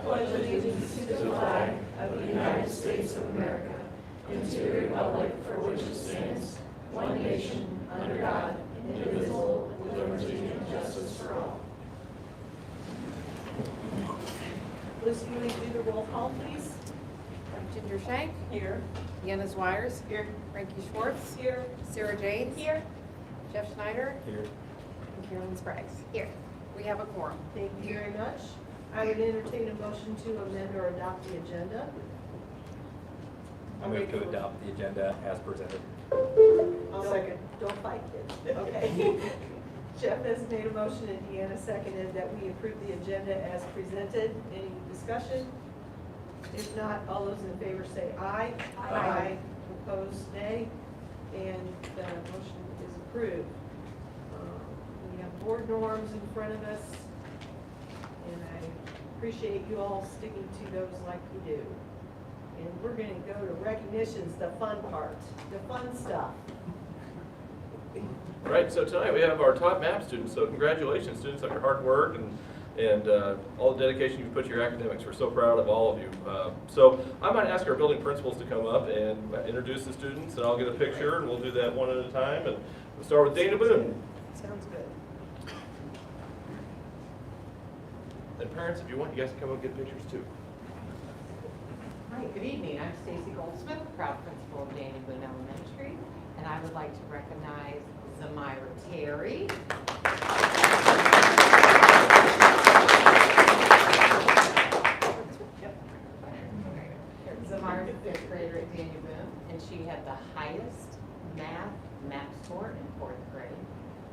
pledge allegiance to the flag of the United States of America and to the republic for which it stands, one nation, under God, indivisible, with liberty and justice for all. Lucy, will you do the roll call, please? Ginger Shank. Here. Deanna Zwires. Here. Frankie Schwartz. Here. Sarah James. Here. Jeff Schneider. Here. And Carolyn Spraggs. Here. We have a quorum. Thank you very much. I would entertain a motion to amend or adopt the agenda. I move to adopt the agenda as presented. I'll second. Don't fight, kids. Okay. Jeff has made a motion and Deanna seconded that we approve the agenda as presented. Any discussion? If not, all those in favor say aye. Aye. Opposed, nay. And the motion is approved. We have board norms in front of us, and I appreciate you all sticking to those like you do. And we're going to go to recognitions, the fun part, the fun stuff. All right, so tonight we have our top MAP students. So congratulations, students, on your hard work and all the dedication you've put to your academics. We're so proud of all of you. So I might ask our building principals to come up and introduce the students, and I'll get a picture, and we'll do that one at a time. And we'll start with Dana Boone. Sounds good. And parents, if you want, you guys can come up and get pictures too. Hi, good evening. I'm Stacy Goldsmith, proud principal of Daniel Boone Elementary, and I would like to recognize Zamira Terry. Zamira is a fifth grader at Daniel Boone, and she had the highest math score in fourth grade.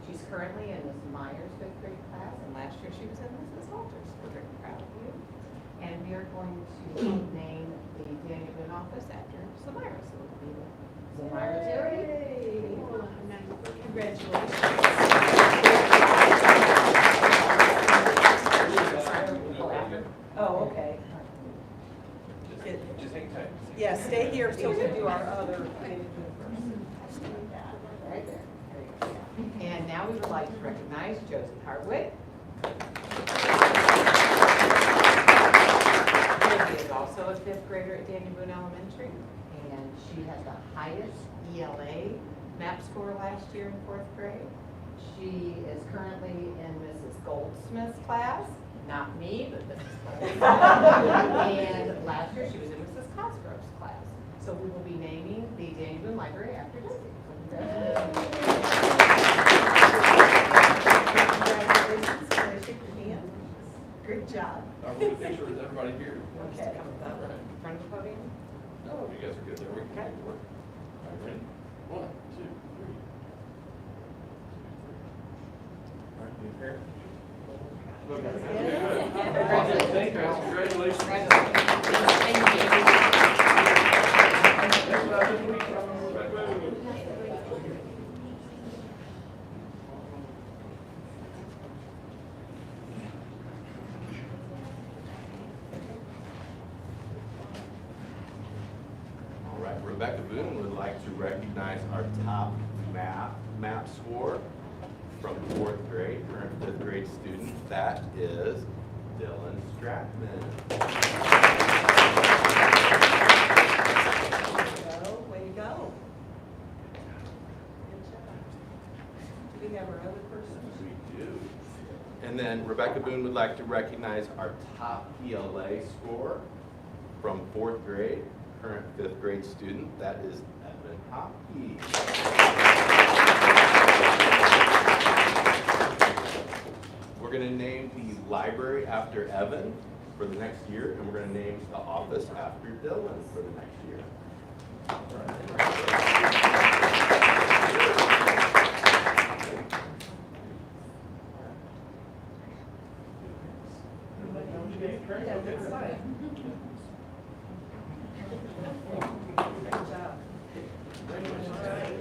She's currently in Ms. Meyer's fifth grade class, and last year she was in Mrs. Walters. We're very proud of you. And we are going to name the Daniel Boone office after Zamira. So it'll be the Zamira Terry. Yay. Congratulations. Oh, okay. Just hang tight. Yeah, stay here till we do our other thing Right there. There you go. And now we would like to recognize Josie Hardwick. Josie is also a fifth grader at Daniel Boone Elementary, and she had the highest ELA MAP score last year in fourth grade. She is currently in Mrs. Goldsmith's class, not me, but Mrs. Goldsmith. And last year she was in Mrs. Cosgrove's class. So we will be naming the Daniel Boone Library after Josie. So Congratulations. Can I shake your hand? Great job. I'll put a picture with everybody here. Okay. in front of the podium. Oh, you guys are good there. We can work. All right, ready? 1, 2, 3. All right, new parent. Congratulations. Thank you, guys. Congratulations. All right, Rebecca Boone would like to recognize our top MAP score from fourth grade, current fifth grade student. That is Dylan Stratman. Way to go. Good job. Do we have our other person? We do. And then Rebecca Boone would like to recognize our top ELA score from fourth grade, current fifth grade student. That is Evan Hopkey. We're going to name the library after Evan for the next year, and we're going to name the office after Dylan for the next year. Yeah, good side. Great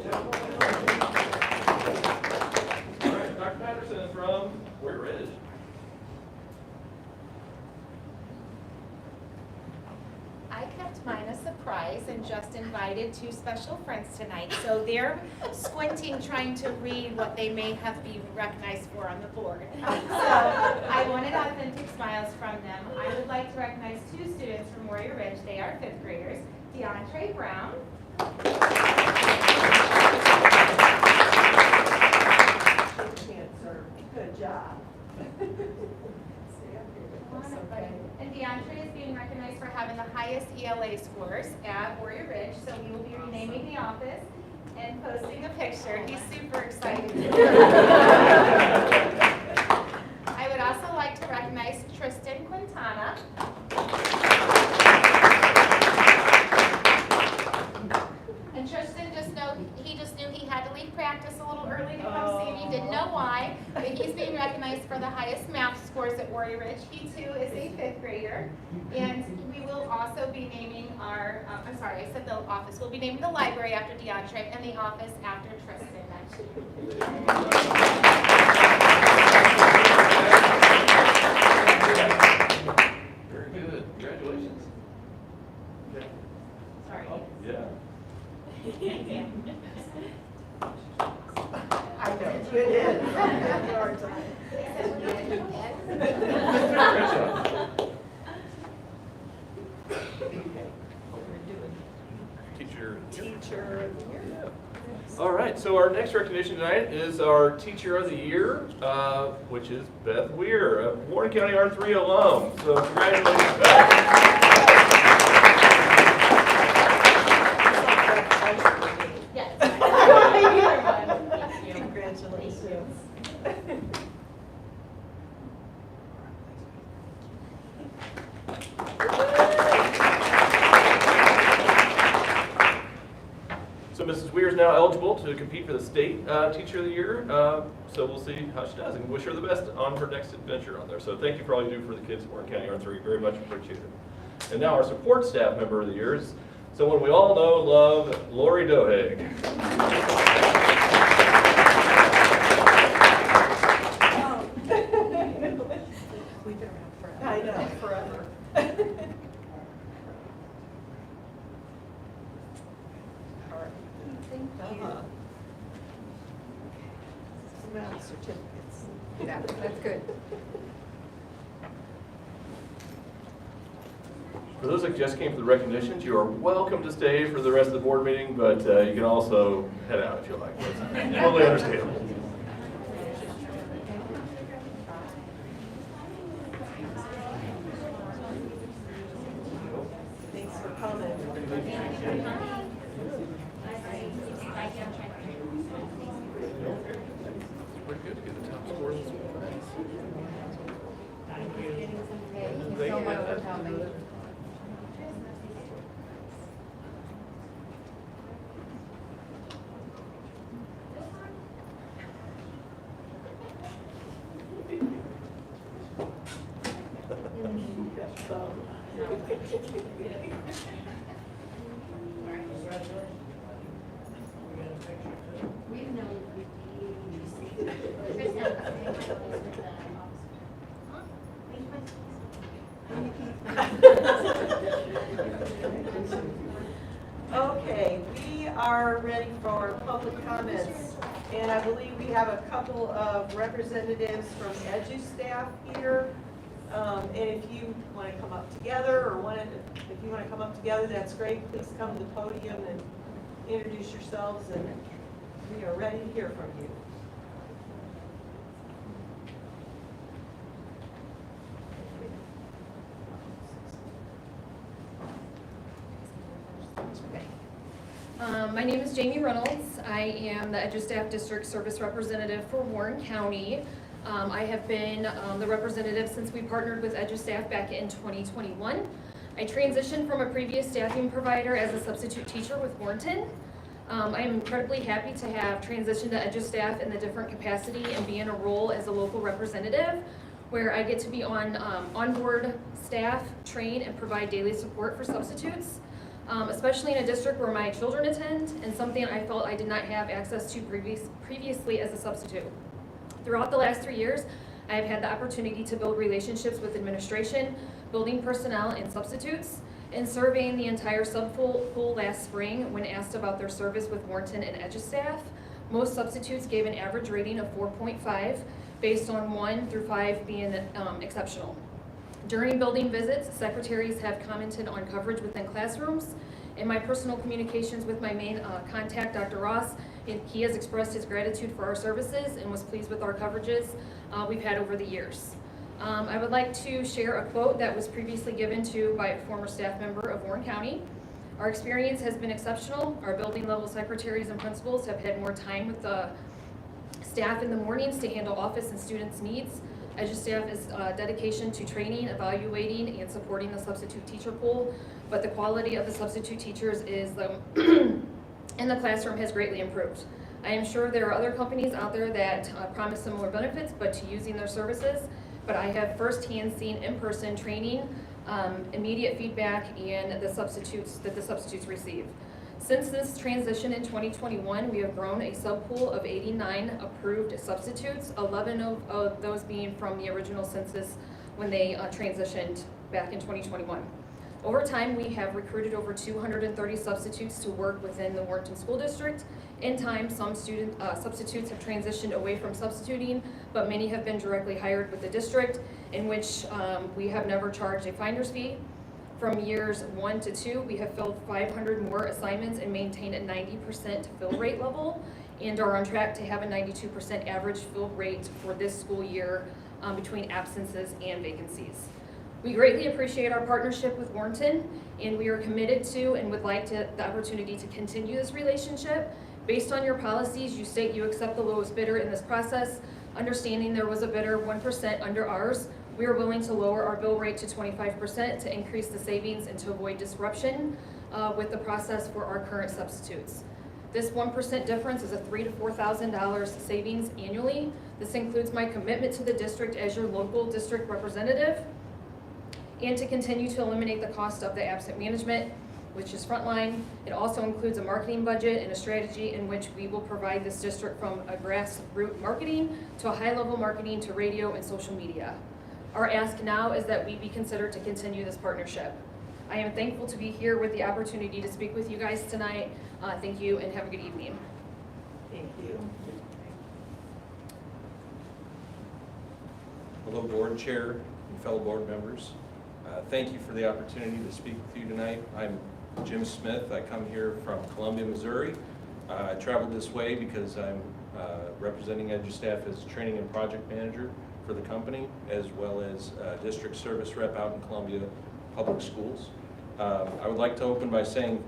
job. All right, Dr. Patterson from Warrior Ridge. I kind kept mine a surprise and just invited 2 special friends tonight. So they're squinting, trying to read what they may have been recognized for on the board. So I wanted authentic smiles from them. I would like to recognize 2 students from Warrior Ridge. They are 5th graders, DeAndre Brown. Good job. And DeAndre is being recognized for having the highest ELA scores at Warrior Ridge, so we will be renaming the office and posting a picture. He's super excited. I would also like to recognize Tristan Quintana. And Tristan just knew he had to leave practice a little early to come see me. Didn't know why, but he's being recognized for the highest math scores at Warrior Ridge. He too is a 5th grader. And we will also be naming our, I'm sorry, I said the office. We'll be naming the library after DeAndre and the office after Tristan. Very good. Congratulations. Sorry. Yeah. I know, it is. Teacher. Teacher of the year. All right, so our next recognition tonight is our Teacher of the Year, which is Beth Weir, a Warren County R3 alum. So congratulations, Beth. Yes. Either one. Thank you. Congratulations. So Mrs. Weir is now eligible to compete for the State Teacher of the Year. So we'll see how she does and wish her the best on her next adventure on there. So thank you for all you do for the kids at Warren County R3. Very much appreciated. And now our support staff member of the year is someone we all know and love, Lori Dohig. We've been around forever. I know, forever. Thank you. Amount of certificates. Yeah, that's good. For those that just came for the recognitions, you are welcome to stay for the rest of the board meeting, but you can also head out if you like. That's totally understandable. Thanks for coming. Pretty good to get the top scores. Thank you so much for coming. Okay, we are ready for public comments, and I believe we have a couple of representatives from Edu staff here. And if you want to come up together, or if you want to come up together, that's great. Please come to the podium and introduce yourselves, and we are ready to hear from you. My name is Jamie Reynolds. I am the EduStaff District Service Representative for Warren County. I have been the representative since we partnered with EduStaff back in 2021. I transitioned from a previous staffing provider as a substitute teacher with Warrenton. I am incredibly happy to have transitioned to EduStaff in the different capacity and be in a role as a local representative where I get to be on onboard staff, train, and provide daily support for substitutes. Especially in a district where my children attend, and something I felt I did not have access to previously as a substitute. Throughout the last 3 years, I have had the opportunity to build relationships with administration, building personnel, and substitutes. In surveying the entire sub-pool last spring, when asked about their service with Warrenton and EduStaff, most substitutes gave an average rating of 4.5, based on 1 through 5 being exceptional. During building visits, secretaries have commented on coverage within classrooms. In my personal communications with my main contact, Dr. Ross, he has expressed his gratitude for our services and was pleased with our coverages we've had over the years. I would like to share a quote that was previously given to by a former staff member of Warren County. Our experience has been exceptional. Our building level secretaries and principals have had more time with the staff in the mornings to handle office and students' needs. EduStaff's dedication to training, evaluating, and supporting the substitute teacher pool, but the quality of the substitute teachers is in the classroom has greatly improved. I am sure there are other companies out there that promise similar benefits, but to using their services, but I have firsthand seen in-person training, immediate feedback, and the substitutes that the substitutes receive. Since this transition in 2021, we have grown a sub-pool of 89 approved substitutes, 11 of those being from the original census when they transitioned back in 2021. Over time, we have recruited over 230 substitutes to work within the Warrenton School District. In time, some substitutes have transitioned away from substituting, but many have been directly hired with the district, in which we have never charged a finder's fee. From years 1 to 2, we have filled 500 more assignments and maintained a 90% fill rate level, and are on track to have a 92% average fill rate for this school year between absences and vacancies. We greatly appreciate our partnership with Warrenton, and we are committed to and would like the opportunity to continue this relationship. Based on your policies, you state you accept the lowest bidder in this process. Understanding there was a bidder 1% under ours, we are willing to lower our bill rate to 25% to increase the savings and to avoid disruption with the process for our current substitutes. This 1% difference is a $3,000 to $4,000 savings annually. This includes my commitment to the district as your local district representative, and to continue to eliminate the cost of the absent management, which is frontline. It also includes a marketing budget and a strategy in which we will provide this district from a grassroots marketing to a high-level marketing to radio and social media. Our ask now is that we be considered to continue this partnership. I am thankful to be here with the opportunity to speak with you guys tonight. Thank you and have a good evening. Thank you. Hello, board chair and fellow board members. Thank you for the opportunity to speak with you tonight. I'm Jim Smith. I come here from Columbia, Missouri. I traveled this way because I'm representing EduStaff as training and project manager for the company, as well as district service rep out in Columbia Public Schools. I would like to open by saying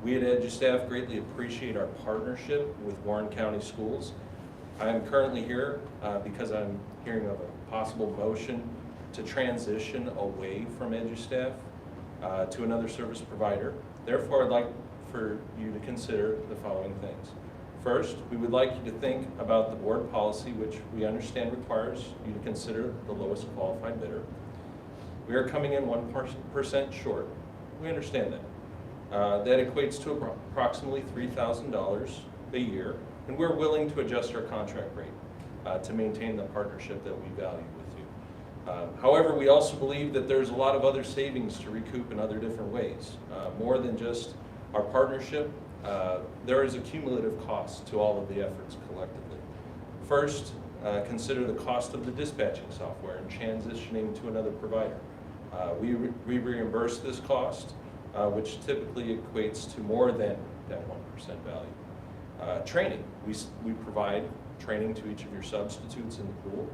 we at EduStaff greatly appreciate our partnership with Warren County Schools. I am currently here because I'm hearing of a possible motion to transition away from EduStaff to another service provider. Therefore, I'd like for you to consider the following things. First, we would like you to think about the board policy, which we understand requires you to consider the lowest qualified bidder. We are coming in 1% short. We understand that. That equates to approximately $3,000 a year, and we're willing to adjust our contract rate to maintain the partnership that we value with you. However, we also believe that there's a lot of other savings to recoup in other different ways. More than just our partnership, there is a cumulative cost to all of the efforts collectively. First, consider the cost of the dispatching software and transitioning to another provider. We reimburse this cost, which typically equates to more than that 1% value. Training, we provide training to each of your substitutes in the pool,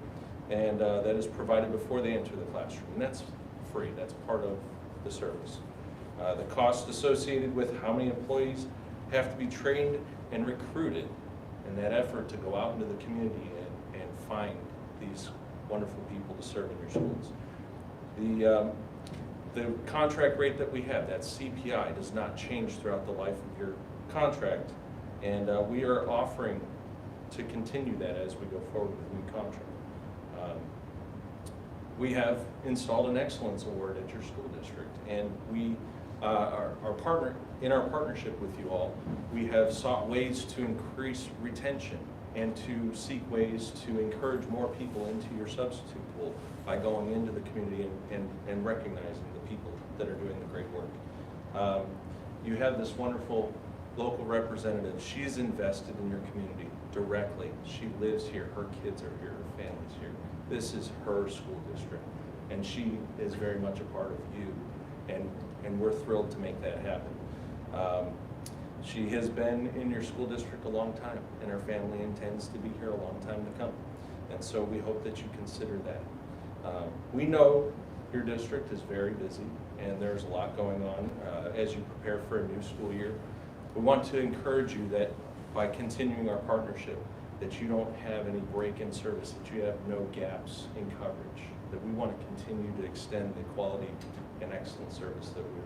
and that is provided before they enter the classroom, and that's free. That's part of the service. The cost associated with how many employees have to be trained and recruited in that effort to go out into the community and find these wonderful people to serve in your schools. The contract rate that we have, that CPI, does not change throughout the life of your contract, and we are offering to continue that as we go forward with the new contract. We have installed an excellence award at your school district, and we in our partnership with you all, we have sought ways to increase retention and to seek ways to encourage more people into your substitute pool by going into the community and recognizing the people that are doing the great work. You have this wonderful local representative. She's invested in your community directly. She lives here, her kids are here, her family's here. This is her school district, and she is very much a part of you, and we're thrilled to make that happen. She has been in your school district a long time, and her family intends to be here a long time to come. And so we hope that you consider that. We know your district is very busy, and there's a lot going on as you prepare for a new school year. We want to encourage you that by continuing our partnership, that you don't have any break in service, that you have no gaps in coverage, that we want to continue to extend the quality and excellent service that we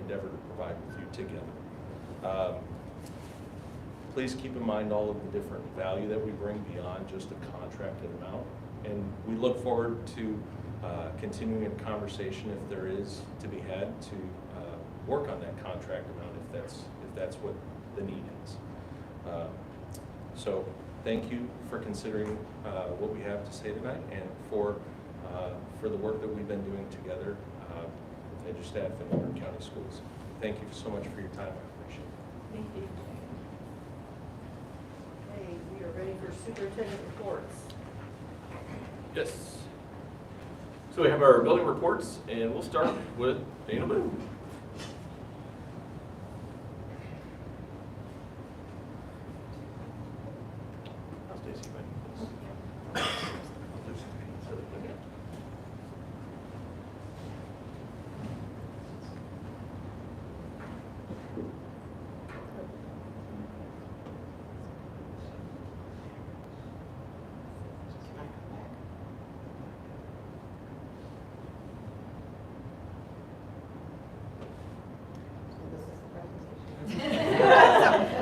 endeavor to provide with you together. Please keep in mind all of the different value that we bring beyond just a contracted amount. And we look forward to continuing a conversation, if there is to be had, to work on that contract amount if that's what the need is. So thank you for considering what we have to say tonight, and for the work that we've been doing together with EduStaff and Warren County Schools. Thank you so much for your time. I appreciate it. Thank you. Okay, we are ready for superintendent reports. Yes. So we have our building reports, and we'll start with Dana Boone.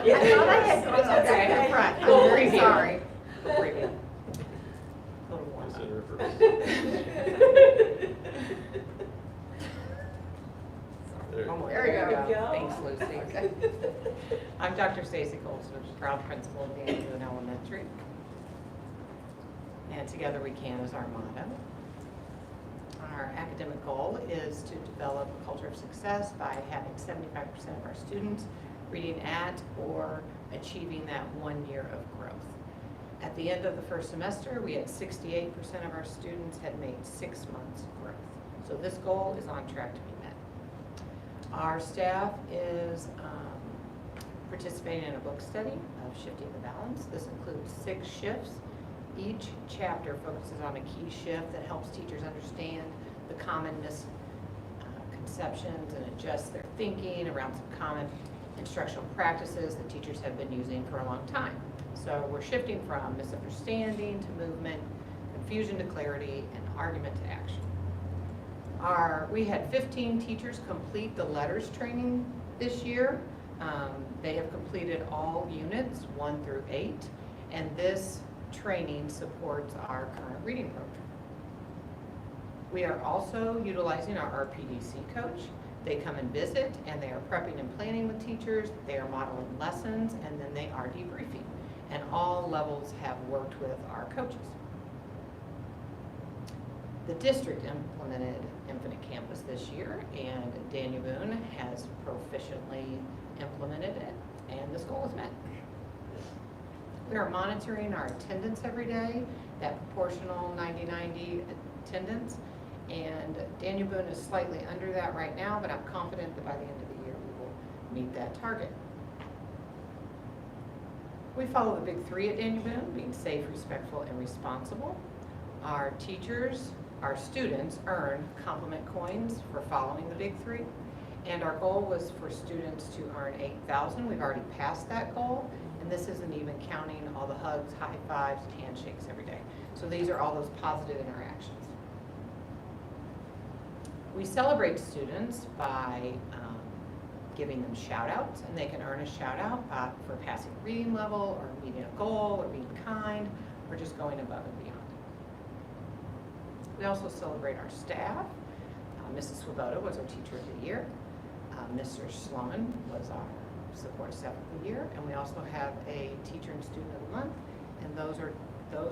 Stacy, I thought I had gone okay in front. I'm very sorry. Preview. Little warm up. Consider it first. There. There you There we go. go. Thanks, Lucy. I'm Dr. Stacy Goldsmith, proud principal of Danny Boone Elementary. And Together We Can is our motto. Our academic goal is to develop a culture of success by having 75% of our students reading at or achieving that 1 year of growth. At the end of the first semester, we had 68% of our students had made 6 months growth. So this goal is on track to be met. Our staff is participating in a book study of Shifting the Balance. This includes 6 shifts. Each chapter focuses on a key shift that helps teachers understand the common misconceptions and adjust their thinking around some common instructional practices that teachers have been using for a long time. So we're shifting from misunderstanding to movement, confusion to clarity, and argument to action. We had 15 teachers complete the letters training this year. They have completed all units 1 through 8, and this training supports our current reading program. We are also utilizing our RPDC coach. They come and visit, and they are prepping and planning with teachers, they are modeling lessons, and then they are debriefing. And all levels have worked with our coaches. The district implemented Infinite Campus this year, and Daniel Boone has proficiently implemented it, and this goal is met. We are monitoring our attendance every day, that proportional 90-90 attendance, and Daniel Boone is slightly under that right now, but I'm confident that by the end of the year we will meet that target. We follow the big 3 at Daniel Boone, being safe, respectful, and responsible. Our teachers, our students earn compliment coins for following the big 3, and our goal was for students to earn 8,000. We've already passed that goal, and this isn't even counting all the hugs, high fives, and handshakes every day. So these are all those positive interactions. We celebrate students by giving them shout outs, and they can earn a shout out for passing a reading level or meeting a goal or being kind or just going above and beyond. We also celebrate our staff. Mrs. Swoboda was our teacher of the year. Mr. Sloan was our support staff of the year, and we also have a teacher and student of the month, and those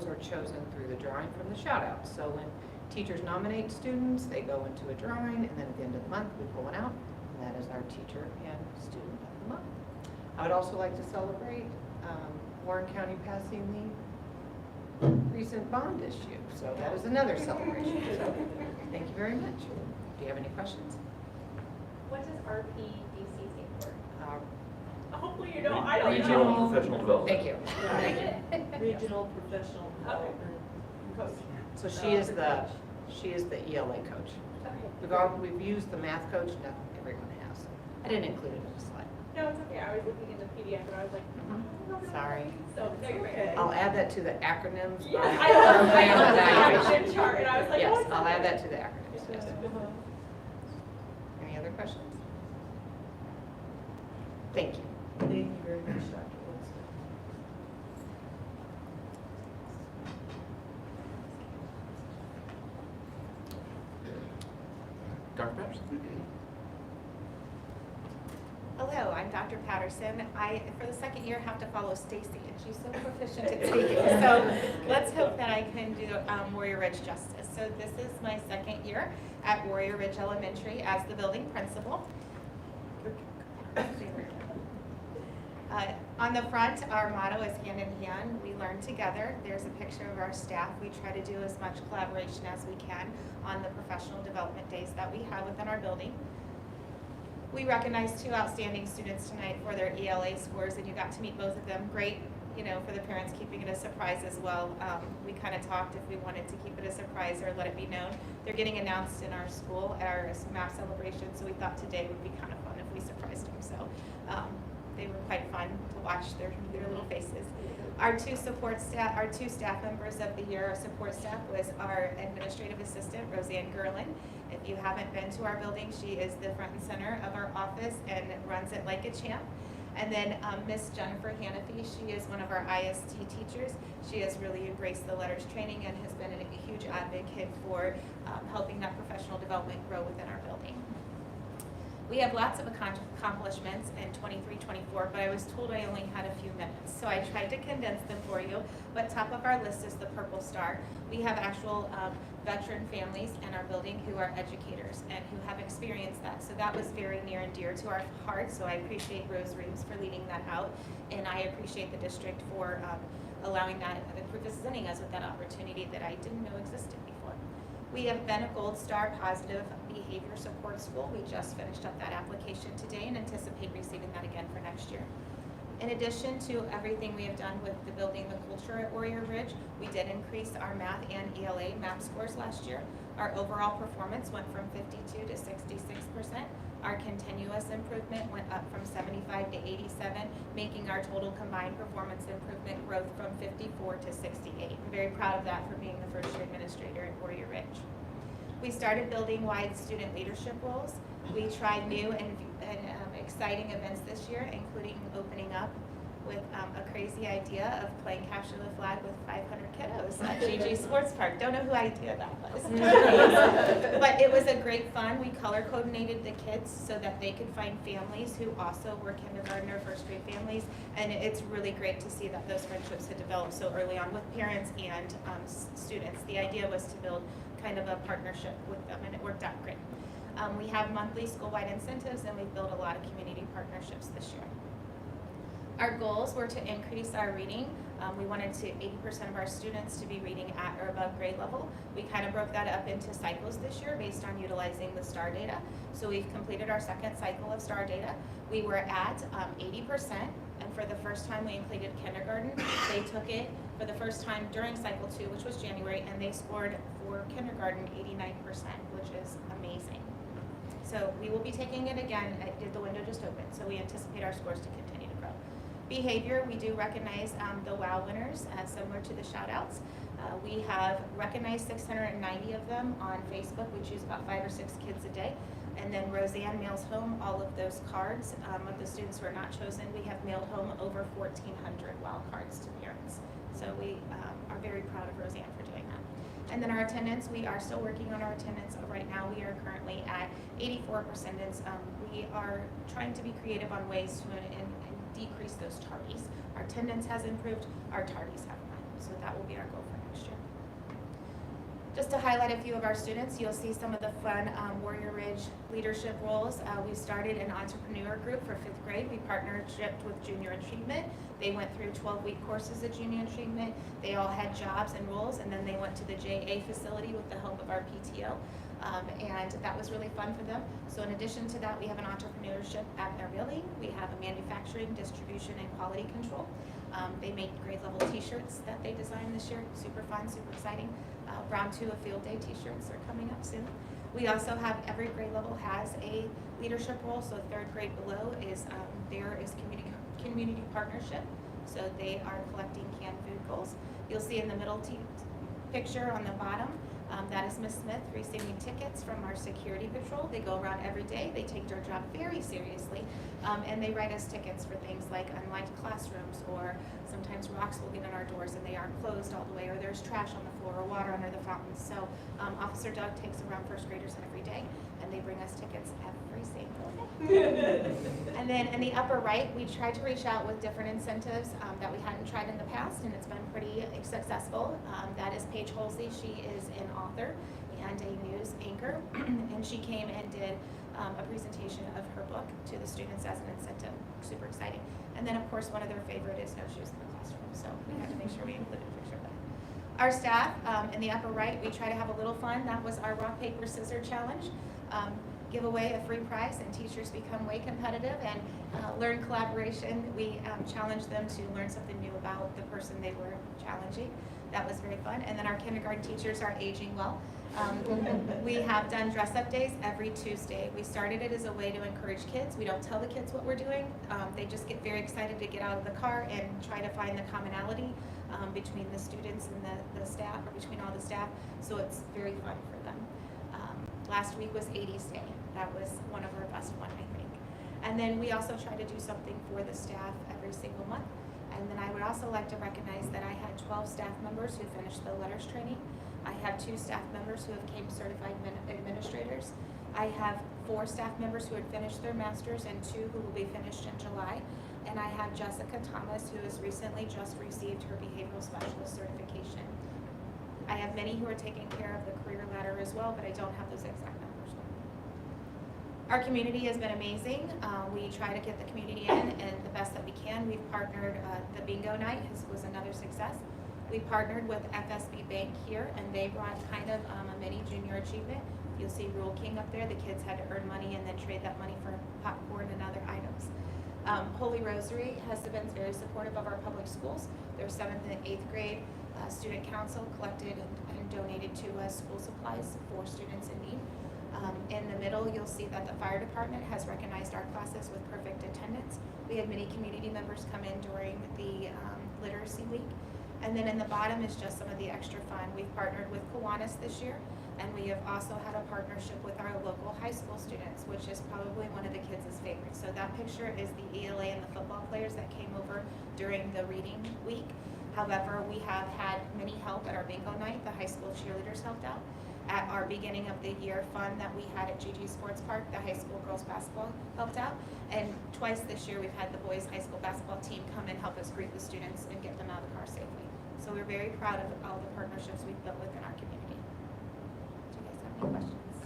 are chosen through the drawing from the shout outs. So when Teachers nominate students, they go into a drawing, and then at the end of the month, we pull one out, and that is our teacher and student of the month. I would also like to celebrate Warren County passing the recent bond issue, so that is another celebration. So, thank you very much. Do you have any questions? What does RPDC stand for? Hopefully you don't, I don't know. Regional Professional Development. Thank you. Regional Professional Development Coach. So she is the ELA coach. We've used the math coach, not everyone has. I didn't include it in the slide. No, it's okay. I was looking in the PDF and I was like, I don't know. Sorry. So, no, you're Okay. right. I'll add that to the acronyms. Yeah, on I know. program I know. evaluation. The chart, and I was like, Yes, what's I'll that? add that to the acronyms, yes. Any other questions? Thank you. Thank you very much, Dr. Wilson. Dr. Patterson? Hello, I'm Dr. Patterson. I, for the second year, have to follow Stacy, and she's so proficient at speaking. So let's hope that I can do Warrior Ridge justice. So this is my second year at Warrior Ridge Elementary as the building principal. On the front, our motto is hand in hand, we learn together. There's a picture of our staff. We try to do as much collaboration as we can on the professional development days that we have within our building. We recognize 2 outstanding students tonight for their ELA scores, and you got to meet both of them. Great, you know, for the parents, keeping it a surprise as well. We kind of talked if we wanted to keep it a surprise or let it be known. They're getting announced in our school at our math celebration, so we thought today would be kind of fun if we surprised them. So they were quite fun to watch their little faces. Our 2 staff members of the year, our support staff, was our administrative assistant, Roseanne Gerlin. If you haven't been to our building, she is the front and center of our office and runs it like a champ. And then Miss Jennifer Hannafy, she is one of our IST teachers. She has really embraced the letters training and has been a huge advocate for helping that professional development grow within our building. We have lots of accomplishments in 23-24, but I was told I only had a few minutes, so I tried to condense them for you. But top of our list is the Purple Star. We have actual veteran families in our building who are educators and who have experienced that. So that was very near and dear to our hearts, so I appreciate Rose Reeves for leading that out, and I appreciate the district for allowing that, presenting us with that opportunity that I didn't know existed before. We have been a Gold Star Positive Behavior Support School. We just finished up that application today and anticipate receiving that again for next year. In addition to everything we have done with the building the culture at Warrior Ridge, we did increase our math and ELA MAP scores last year. Our overall performance went from 52 to 66%. Our continuous improvement went up from 75 to 87, making our total combined performance improvement growth from 54 to 68. I'm very proud of that for being the first year administrator at Warrior Ridge. We started building wide student leadership roles. We tried new and exciting events this year, including opening up with a crazy idea of playing capture the flag with 500 kiddos at GG Sports Park. Don't know who idea that was. But it was a great fun. We color coordinated the kids so that they could find families who also were kindergarten or first grade families. And it's really great to see that those friendships had developed so early on with parents and students. The idea was to build kind of a partnership with them, and it worked out great. We have monthly school-wide incentives, and we've built a lot of community partnerships this year. Our goals were to increase our reading. We wanted 80% of our students to be reading at or above grade level. We kind of broke that up into cycles this year based on utilizing the STAR data. So we've completed our second cycle of STAR data. We were at 80%, and for the first time we included kindergarten. They took it for the first time during cycle 2, which was January, and they scored for kindergarten 89%, which is amazing. So we will be taking it again. The window just opened, so we anticipate our scores to continue to grow. Behavior, we do recognize the WOW winners, similar to the shout outs. We have recognized 690 of them on Facebook. We choose about 5 or 6 kids a day. And then Roseanne mails home all of those cards. Of the students who are not chosen, we have mailed home over 1,400 WOW cards to parents. So we are very proud of Roseanne for doing that. And then our attendance, we are still working on our attendance. Right now we are currently at 84%. We are trying to be creative on ways to decrease those tardies. Our attendance has improved, our tardies have not. So that will be our goal for next year. Just to highlight a few of our students, you'll see some of the fun Warrior Ridge leadership roles. We started an entrepreneur group for 5th grade. We partnershiped with Junior Achievement. They went through 12-week courses at Junior Achievement. They all had jobs and roles, and then they went to the JA facility with the help of our PTO. And that was really fun for them. So in addition to that, we have an entrepreneurship at their building. We have a manufacturing, distribution, and quality control. They make grade level t-shirts that they designed this year. Super fun, super exciting. Round 2 of field day t-shirts are coming up soon. We also have, every grade level has a leadership role. So 3rd grade below is, there is community partnership. So they are collecting canned food goals. You'll see in the middle picture on the bottom, that is Ms. Smith receiving tickets from our security patrol. They go around every day. They take their job very seriously, and they write us tickets for things like unlined classrooms, or sometimes rocks will get in our doors and they aren't closed all the way, or there's trash on the floor or water under the fountains. So Officer Doug takes around 1st graders every day, and they bring us tickets every single day. And then in the upper right, we tried to reach out with different incentives that we hadn't tried in the past, and it's been pretty successful. That is Paige Holsey. She is an author and a news anchor, and she came and did a presentation of her book to the students as an incentive. Super exciting. And then, of course, one of their favorite is no shoes in the classroom, so we had to make sure we included a picture of that. Our staff, in the upper right, we try to have a little fun. That was our rock, paper, scissors challenge. Give away a free prize, and teachers become way competitive and learn collaboration. We challenged them to learn something new about the person they were challenging. That was very fun. And then our kindergarten teachers are aging well. We have done dress-up days every Tuesday. We started it as a way to encourage kids. We don't tell the kids what we're doing. They just get very excited to get out of the car and try to find the commonality between the students and the staff, or between all the staff. So it's very fun for them. Last week was 80s Day. That was one of our best ones, I think. And then we also try to do something for the staff every single month. And then I would also like to recognize that I had 12 staff members who finished the letters training. I have 2 staff members who have become certified administrators. I have 4 staff members who had finished their masters, and 2 who will be finished in July. And I have Jessica Thomas, who has recently just received her behavioral specialist certification. I have many who are taking care of the career ladder as well, but I don't have those exact numbers. Our community has been amazing. We try to get the community in and the best that we can. We've partnered, the bingo night was another success. We partnered with FSB Bank here, and they brought kind of a mini junior achievement. You'll see Rule King up there. The kids had to earn money and then trade that money for popcorn and other items. Holy Rosary has been very supportive of our public schools. Their 7th and 8th grade student council collected and donated to us school supplies for students in need. In the middle, you'll see that the fire department has recognized our classes with perfect attendance. We had many community members come in during the literacy week. And then in the bottom is just some of the extra fun. We've partnered with Kiwanis this year, and we have also had a partnership with our local high school students, which is probably one of the kids' favorites. So that picture is the ELA and the football players that came over during the reading week. However, we have had many help at our bingo night. The high school cheerleaders helped out. At our beginning of the year fun that we had at GG Sports Park, the high school girls basketball helped out. And twice this year we've had the boys high school basketball team come and help us greet the students and get them out of the car safely. So we're very proud of all the partnerships we've built within our community. Do you guys have any questions?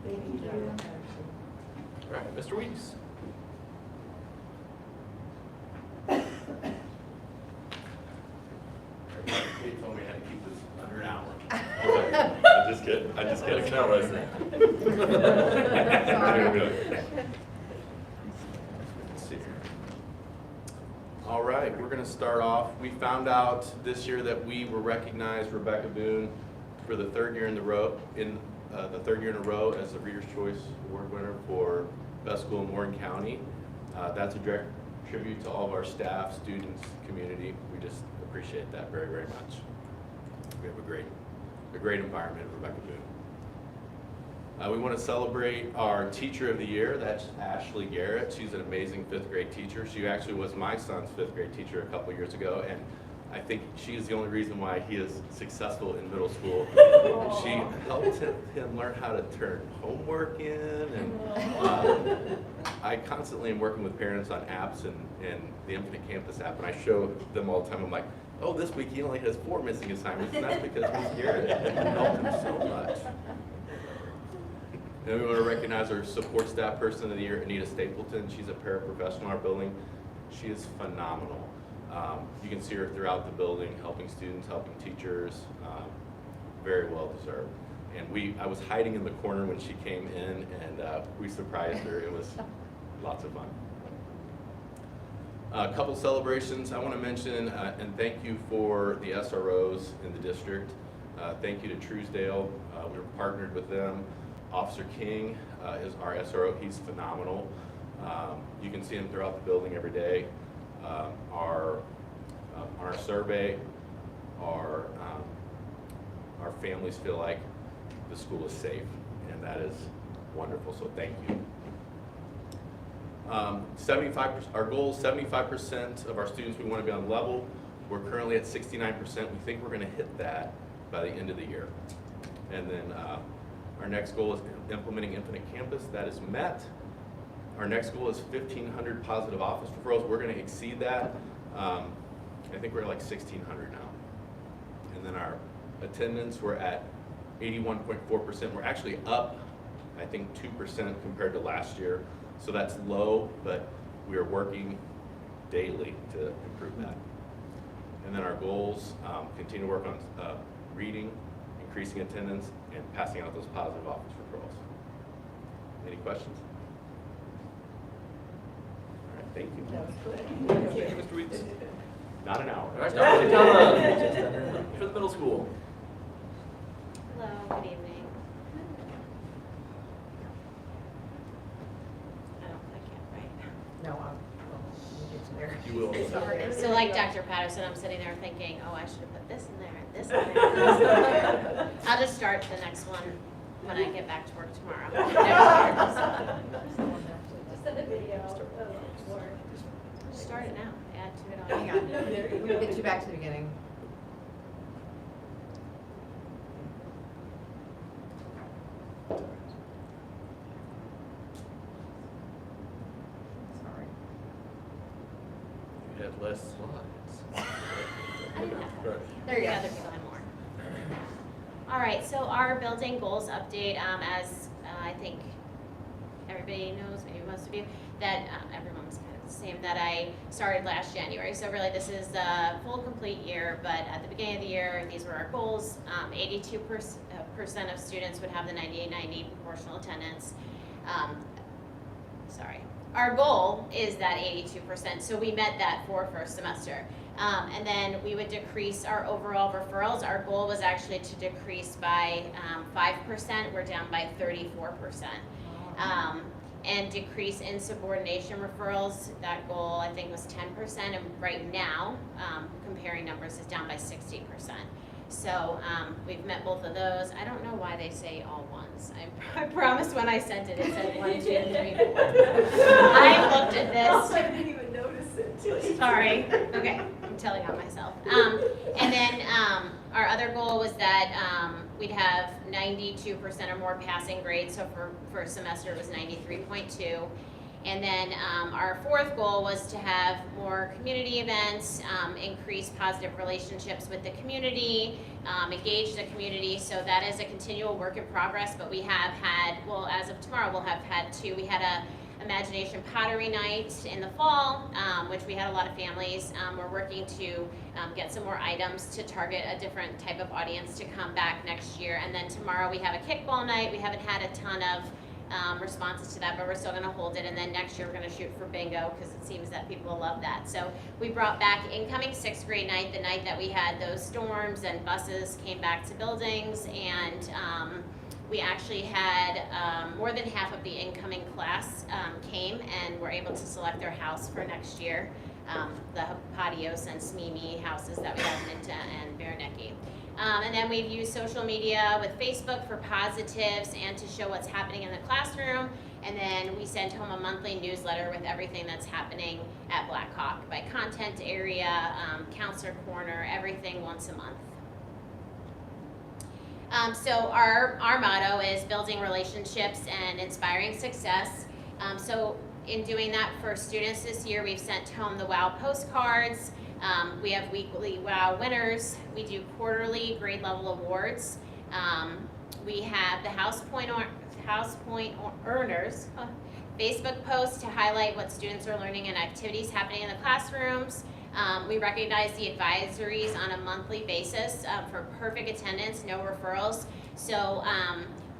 Thank you. All right, Mr. Weeks. They told me I had to keep this under an hour. I'm just kidding. I'm just kidding. No, right there. Let's see here. All right, we're going to start off. We found out this year that we were recognized, Rebecca Boone, for the 3rd year in a row as the Reader's Choice Award winner for Best School in Warren County. That's a direct tribute to all of our staff, students, community. We just appreciate that very, very much. We have a great environment at Rebecca Boone. We want to celebrate our Teacher of the Year. That's Ashley Garrett. She's an amazing 5th grade teacher. She actually was my son's 5th grade teacher a couple years ago, and I think she is the only reason why he is successful in middle school. She helped him learn how to turn homework in, and I constantly am working with parents on apps and the Infinite Campus app, and I show them all the time. I'm like, Oh, this week he only has 4 missing assignments, and that's because Ms. Garrett helped him so much. And we want to recognize our support staff person of the year, Anita Stapleton. She's a paraprofessional in our building. She is phenomenal. You can see her throughout the building, helping students, helping teachers, very well deserved. And I was hiding in the corner when she came in, and we surprised her. It was lots of fun. A couple celebrations I want to mention, and thank you for the SROs in the district. Thank you to Truesdale. We were partnered with them. Officer King is our SRO. He's phenomenal. You can see him throughout the building every day. On our survey, our families feel like the school is safe, and that is wonderful, so thank you. 75%, our goal is 75% of our students, we want to be on level. We're currently at 69%. We think we're going to hit that by the end of the year. And then our next goal is implementing Infinite Campus. That is met. Our next goal is 1,500 positive office referrals. We're going to exceed that. I think we're at like 1,600 now. And then our attendance, we're at 81.4%. We're actually up, I think, 2% compared to last year. So that's low, but we are working daily to improve that. And then our goals, continue to work on reading, increasing attendance, and passing out those positive office referrals. Any questions? All right, thank you. That was good. Thank you, Mr. Weeds. Not an hour. All right, Dr. Donna, for the middle school. Hello, good evening. I can't write. No, we'll get to there. You will. Sorry. So like Dr. Patterson, I'm sitting there thinking, oh, I should have put this in there and this in there. And this in there. I'll just start the next one when I get back to work tomorrow. Just send a video of work. Start it now, add to it all. Hang on, we'll get you back to the beginning. Sorry. You had less slides. Right. There you go. Other people have more. All right, so our building goals update, as I think everybody knows, maybe most of you, that everyone was kind of the same, that I started last January. So really this is the full complete year, but at the beginning of the year, these were our goals. 82% of students would have the 98-90 proportional attendance. Our goal is that 82%, so we met that for first semester. And then we would decrease our overall referrals. Our goal was actually to decrease by 5%. We're down by 34%. And decrease insubordination referrals. That goal, I think, was 10%. And right now, comparing numbers, is down by 60%. So we've met both of those. I don't know why they say all ones. I promise when I sent it, it said 1, 2, 3, 4. I looked at this. I didn't even notice it. Sorry. Okay, I'm telling on myself. And then our other goal was that we'd have 92% or more passing grades. So for first semester it was 93.2. And then our fourth goal was to have more community events, increase positive relationships with the community, engage the community. So that is a continual work in progress, but we have had, well, as of tomorrow, we'll have had 2. We had a Imagination Pottery Night in the fall, which we had a lot of families. We're working to get some more items to target a different type of audience to come back next year. And then tomorrow we have a kickball night. We haven't had a ton of responses to that, but we're still going to hold it. And then next year we're going to shoot for bingo because it seems that people love that. So we brought back incoming 6th grade night, the night that we had those storms and buses came back to buildings, and we actually had more than half of the incoming class came and were able to select their house for next year. The Patios and Smimi houses that we have in Minta and Berenecki. And then we've used social media with Facebook for positives and to show what's happening in the classroom. And then we send home a monthly newsletter with everything that's happening at Black Hawk by content area, counselor corner, everything once a month. So our motto is building relationships and inspiring success. So in doing that for students this year, we've sent home the WOW postcards. We have weekly WOW winners. We do quarterly grade level awards. We have the House Point Earners Facebook post to highlight what students are learning and activities happening in the classrooms. We recognize the advisories on a monthly basis for perfect attendance, no referrals. So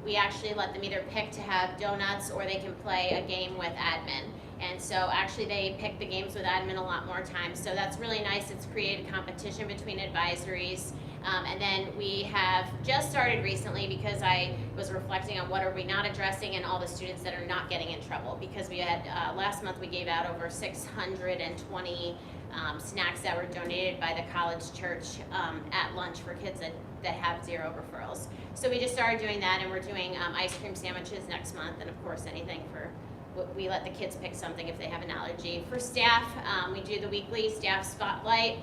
we actually let them either pick to have donuts or they can play a game with admin. And so actually they pick the games with admin a lot more times. So that's really nice. It's created competition between advisories. And then we have just started recently because I was reflecting on what are we not addressing and all the students that are not getting in trouble. Because we had, last month we gave out over 620 snacks that were donated by the college church at lunch for kids that have 0 referrals. So we just started doing that, and we're doing ice cream sandwiches next month, and of course anything for, we let the kids pick something if they have an allergy. For staff, we do the weekly staff spotlight.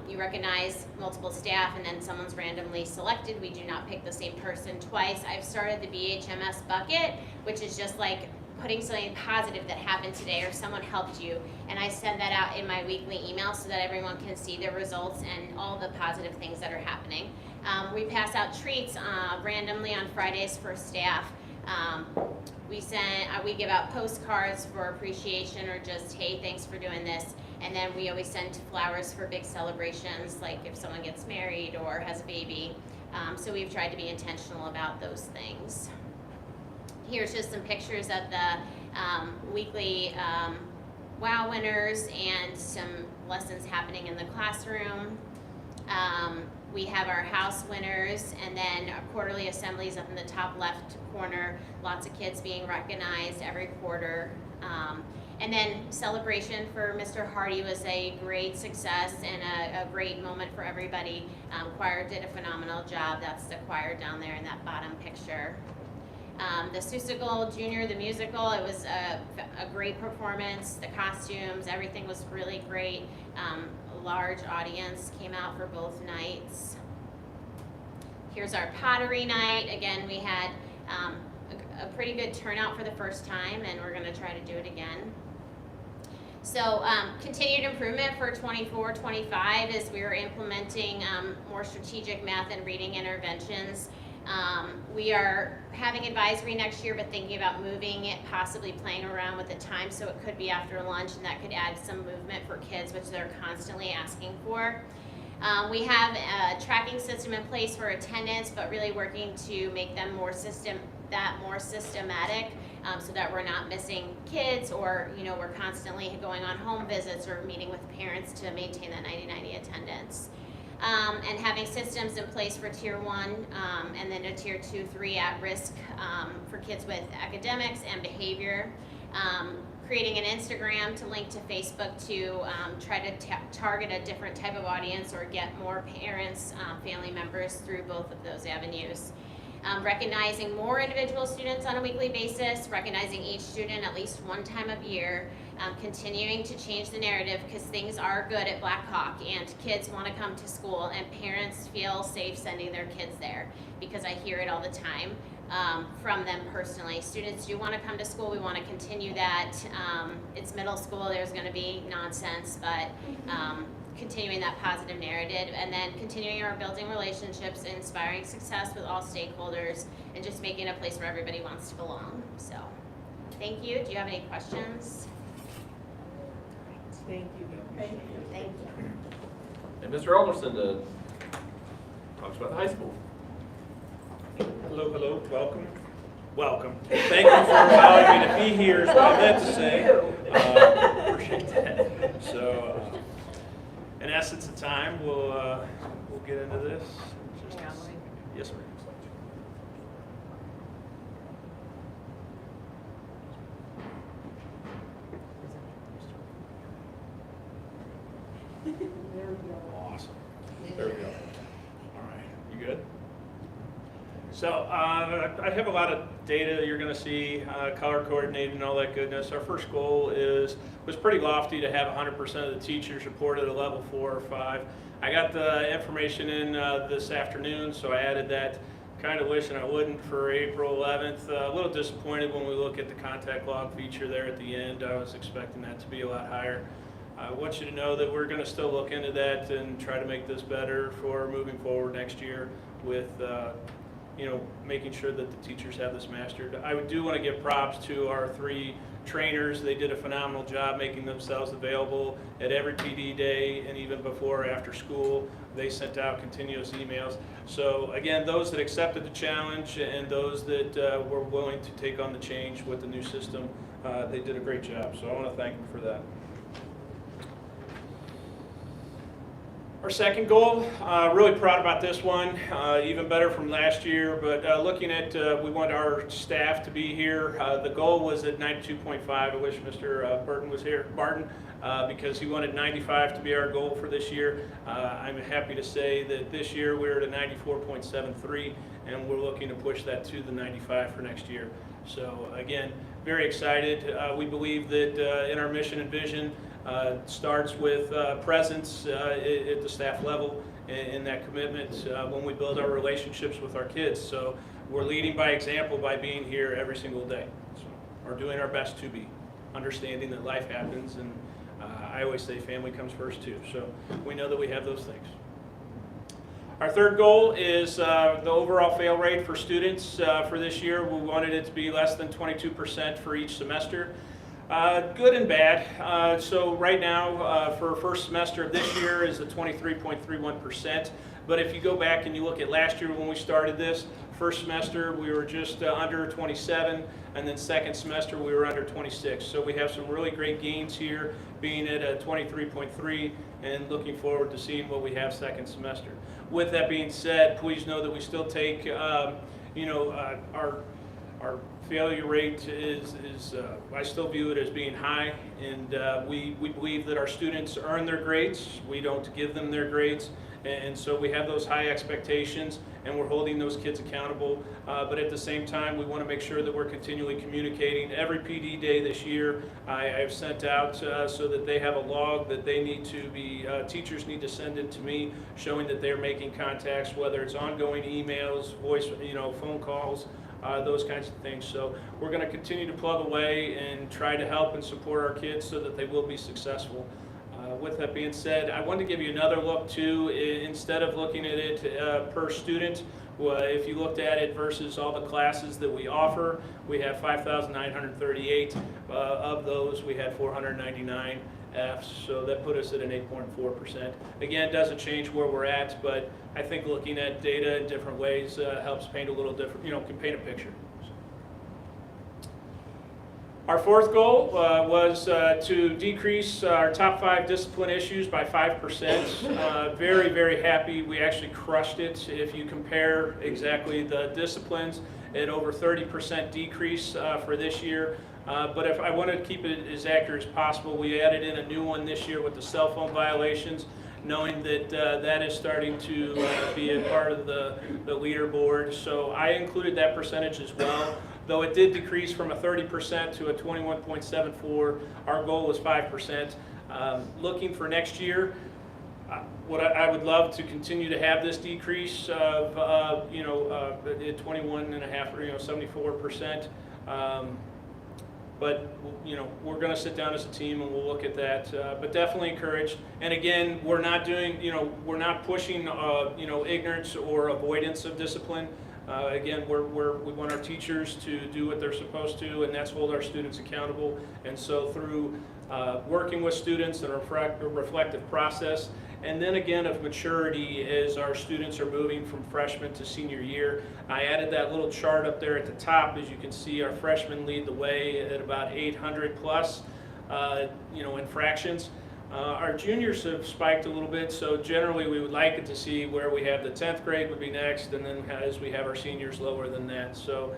You recognize multiple staff and then someone's randomly selected. We do not pick the same person twice. I've started the BHMS bucket, which is just like putting something positive that happened today or someone helped you, and I send that out in my weekly email so that everyone can see their results and all the positive things that are happening. We pass out treats randomly on Fridays for staff. We give out postcards for appreciation or just, hey, thanks for doing this. And then we always send flowers for big celebrations, like if someone gets married or has a baby. So we've tried to be intentional about those things. Here's just some pictures of the weekly WOW winners and some lessons happening in the classroom. We have our house winners, and then our quarterly assemblies up in the top left corner. Lots of kids being recognized every quarter. And then celebration for Mr. Hardy was a great success and a great moment for everybody. Choir did a phenomenal job. That's the choir down there in that bottom picture. The Seussical Junior, the musical, it was a great performance. The costumes, everything was really great. A large audience came out for both nights. Here's our pottery night. Again, we had a pretty good turnout for the first time, and we're going to try to do it again. So continued improvement for 24-25 is we are implementing more strategic math and reading interventions. We are having advisory next year, but thinking about moving it, possibly playing around with the time, so it could be after lunch, and that could add some movement for kids, which they're constantly asking for. We have a tracking system in place for attendance, but really working to make them more systematic, so that we're not missing kids, or we're constantly going on home visits or meeting with parents to maintain that 90-90 attendance. And having systems in place for Tier 1 and then a Tier 2, 3 at risk for kids with academics and behavior. Creating an Instagram to link to Facebook to try to target a different type of audience or get more parents, family members through both of those avenues. Recognizing more individual students on a weekly basis, recognizing each student at least one time of year, continuing to change the narrative because things are good at Black Hawk and kids want to come to school and parents feel safe sending their kids there, because I hear it all the time from them personally. Students do want to come to school. We want to continue that. It's middle school. There's going to be nonsense, but continuing that positive narrative, and then continuing our building relationships, inspiring success with all stakeholders, and just making it a place where everybody wants to belong. So, thank you. Do you have any questions? Thank you. Thank you. And Mr. Alderson talks about the high school. Hello, hello, welcome. Welcome. Thank you for allowing me to be here, is what I meant to say. Appreciate that. So, in essence of time, we'll get into this. Yes, sir. There we go. Awesome. There we go. All right, you good? So I have a lot of data you're going to see, color coordinated and all that goodness. Our first goal was pretty lofty, to have 100% of the teachers report at a level 4 or 5. I got the information in this afternoon, so I added that. Kind of wishing I wouldn't for April 11th. A little disappointed when we look at the contact log feature there at the end. I was expecting that to be a lot higher. I want you to know that we're going to still look into that and try to make this better for moving forward next year with, making sure that the teachers have this mastered. I do want to give props to our 3 trainers. They did a phenomenal job making themselves available at every PD day and even before or after school. They sent out continuous emails. So again, those that accepted the challenge and those that were willing to take on the change with the new system, they did a great job. So I want to thank them for that. Our second goal, really proud about this one, even better from last year, but looking at, we want our staff to be here. The goal was at 92.5. I wish Mr. Burton was here, Barton, because he wanted 95 to be our goal for this year. I'm happy to say that this year we're at a 94.73, and we're looking to push that to the 95 for next year. So again, very excited. We believe that in our mission and vision, starts with presence at the staff level and that commitment when we build our relationships with our kids. So we're leading by example by being here every single day, or doing our best to be, understanding that life happens, and I always say family comes first too. So we know that we have those things. Our third goal is the overall fail rate for students for this year. We wanted it to be less than 22% for each semester. Good and bad. So right now, for first semester of this year is a 23.31%. But if you go back and you look at last year when we started this, first semester we were just under 27, and then second semester we were under 26. So we have some really great gains here, being at a 23.3, and looking forward to seeing what we have second semester. With that being said, please know that we still take, our failure rate is I still view it as being high, and we believe that our students earn their grades. We don't give them their grades, and so we have those high expectations, and we're holding those kids accountable. But at the same time, we want to make sure that we're continually communicating. Every PD day this year, I've sent out so that they have a log that they need to be, teachers need to send it to me, showing that they're making contacts, whether it's ongoing emails, voice, phone calls, those kinds of things. So we're going to continue to plug away and try to help and support our kids so that they will be successful. With that being said, I want to give you another look too. Instead of looking at it per student, if you looked at it versus all the classes that we offer, we have 5,938. Of those, we had 499 Fs, so that put us at an 8.4%. Again, doesn't change where we're at, but I think looking at data in different ways helps paint a little different, can paint a picture. Our fourth goal was to decrease our top 5 discipline issues by 5%. Very, very happy. We actually crushed it. If you compare exactly the disciplines, at over 30% decrease for this year. But if I wanted to keep it as accurate as possible, we added in a new one this year with the cell phone violations, knowing that that is starting to be a part of the leaderboard. So I included that percentage as well. Though it did decrease from a 30% to a 21.74, our goal was 5%. Looking for next year, what I would love to continue to have this decrease of, at 21.5 or 74%. But we're going to sit down as a team and we'll look at that. But definitely encouraged. And again, we're not doing, we're not pushing, ignorance or avoidance of discipline. Again, we want our teachers to do what they're supposed to, and that's hold our students accountable. And so through working with students and a reflective process, and then again of maturity as our students are moving from freshman to senior year. I added that little chart up there at the top. As you can see, our freshmen lead the way at about 800 plus, infractions. Our juniors have spiked a little bit, so generally we would like it to see where we have the 10th grade would be next, and then as we have our seniors lower than that. So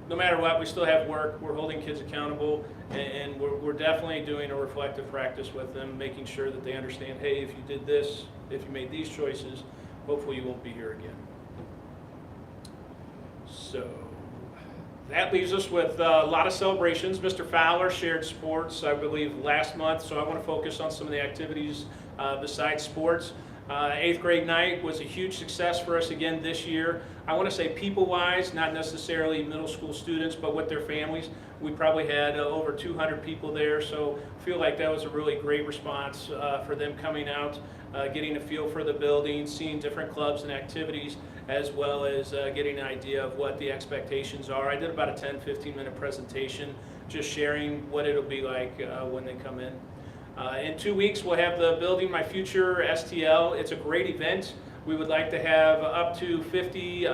no matter what, we still have work. We're holding kids accountable, and we're definitely doing a reflective practice with them, making sure that they understand, hey, if you did this, if you made these choices, hopefully you won't be here again. So that leaves us with a lot of celebrations. Mr. Fowler shared sports, I believe, last month, so I want to focus on some of the activities besides sports. Eighth grade night was a huge success for us again this year. I want to say people-wise, not necessarily middle school students, but with their families. We probably had over 200 people there, so I feel like that was a really great response for them coming out, getting a feel for the building, seeing different clubs and activities, as well as getting an idea of what the expectations are. I did about a 10-15 minute presentation, just sharing what it'll be like when they come in. In 2 weeks, we'll have the Building My Future STL. It's a great event. We would like to have up to 50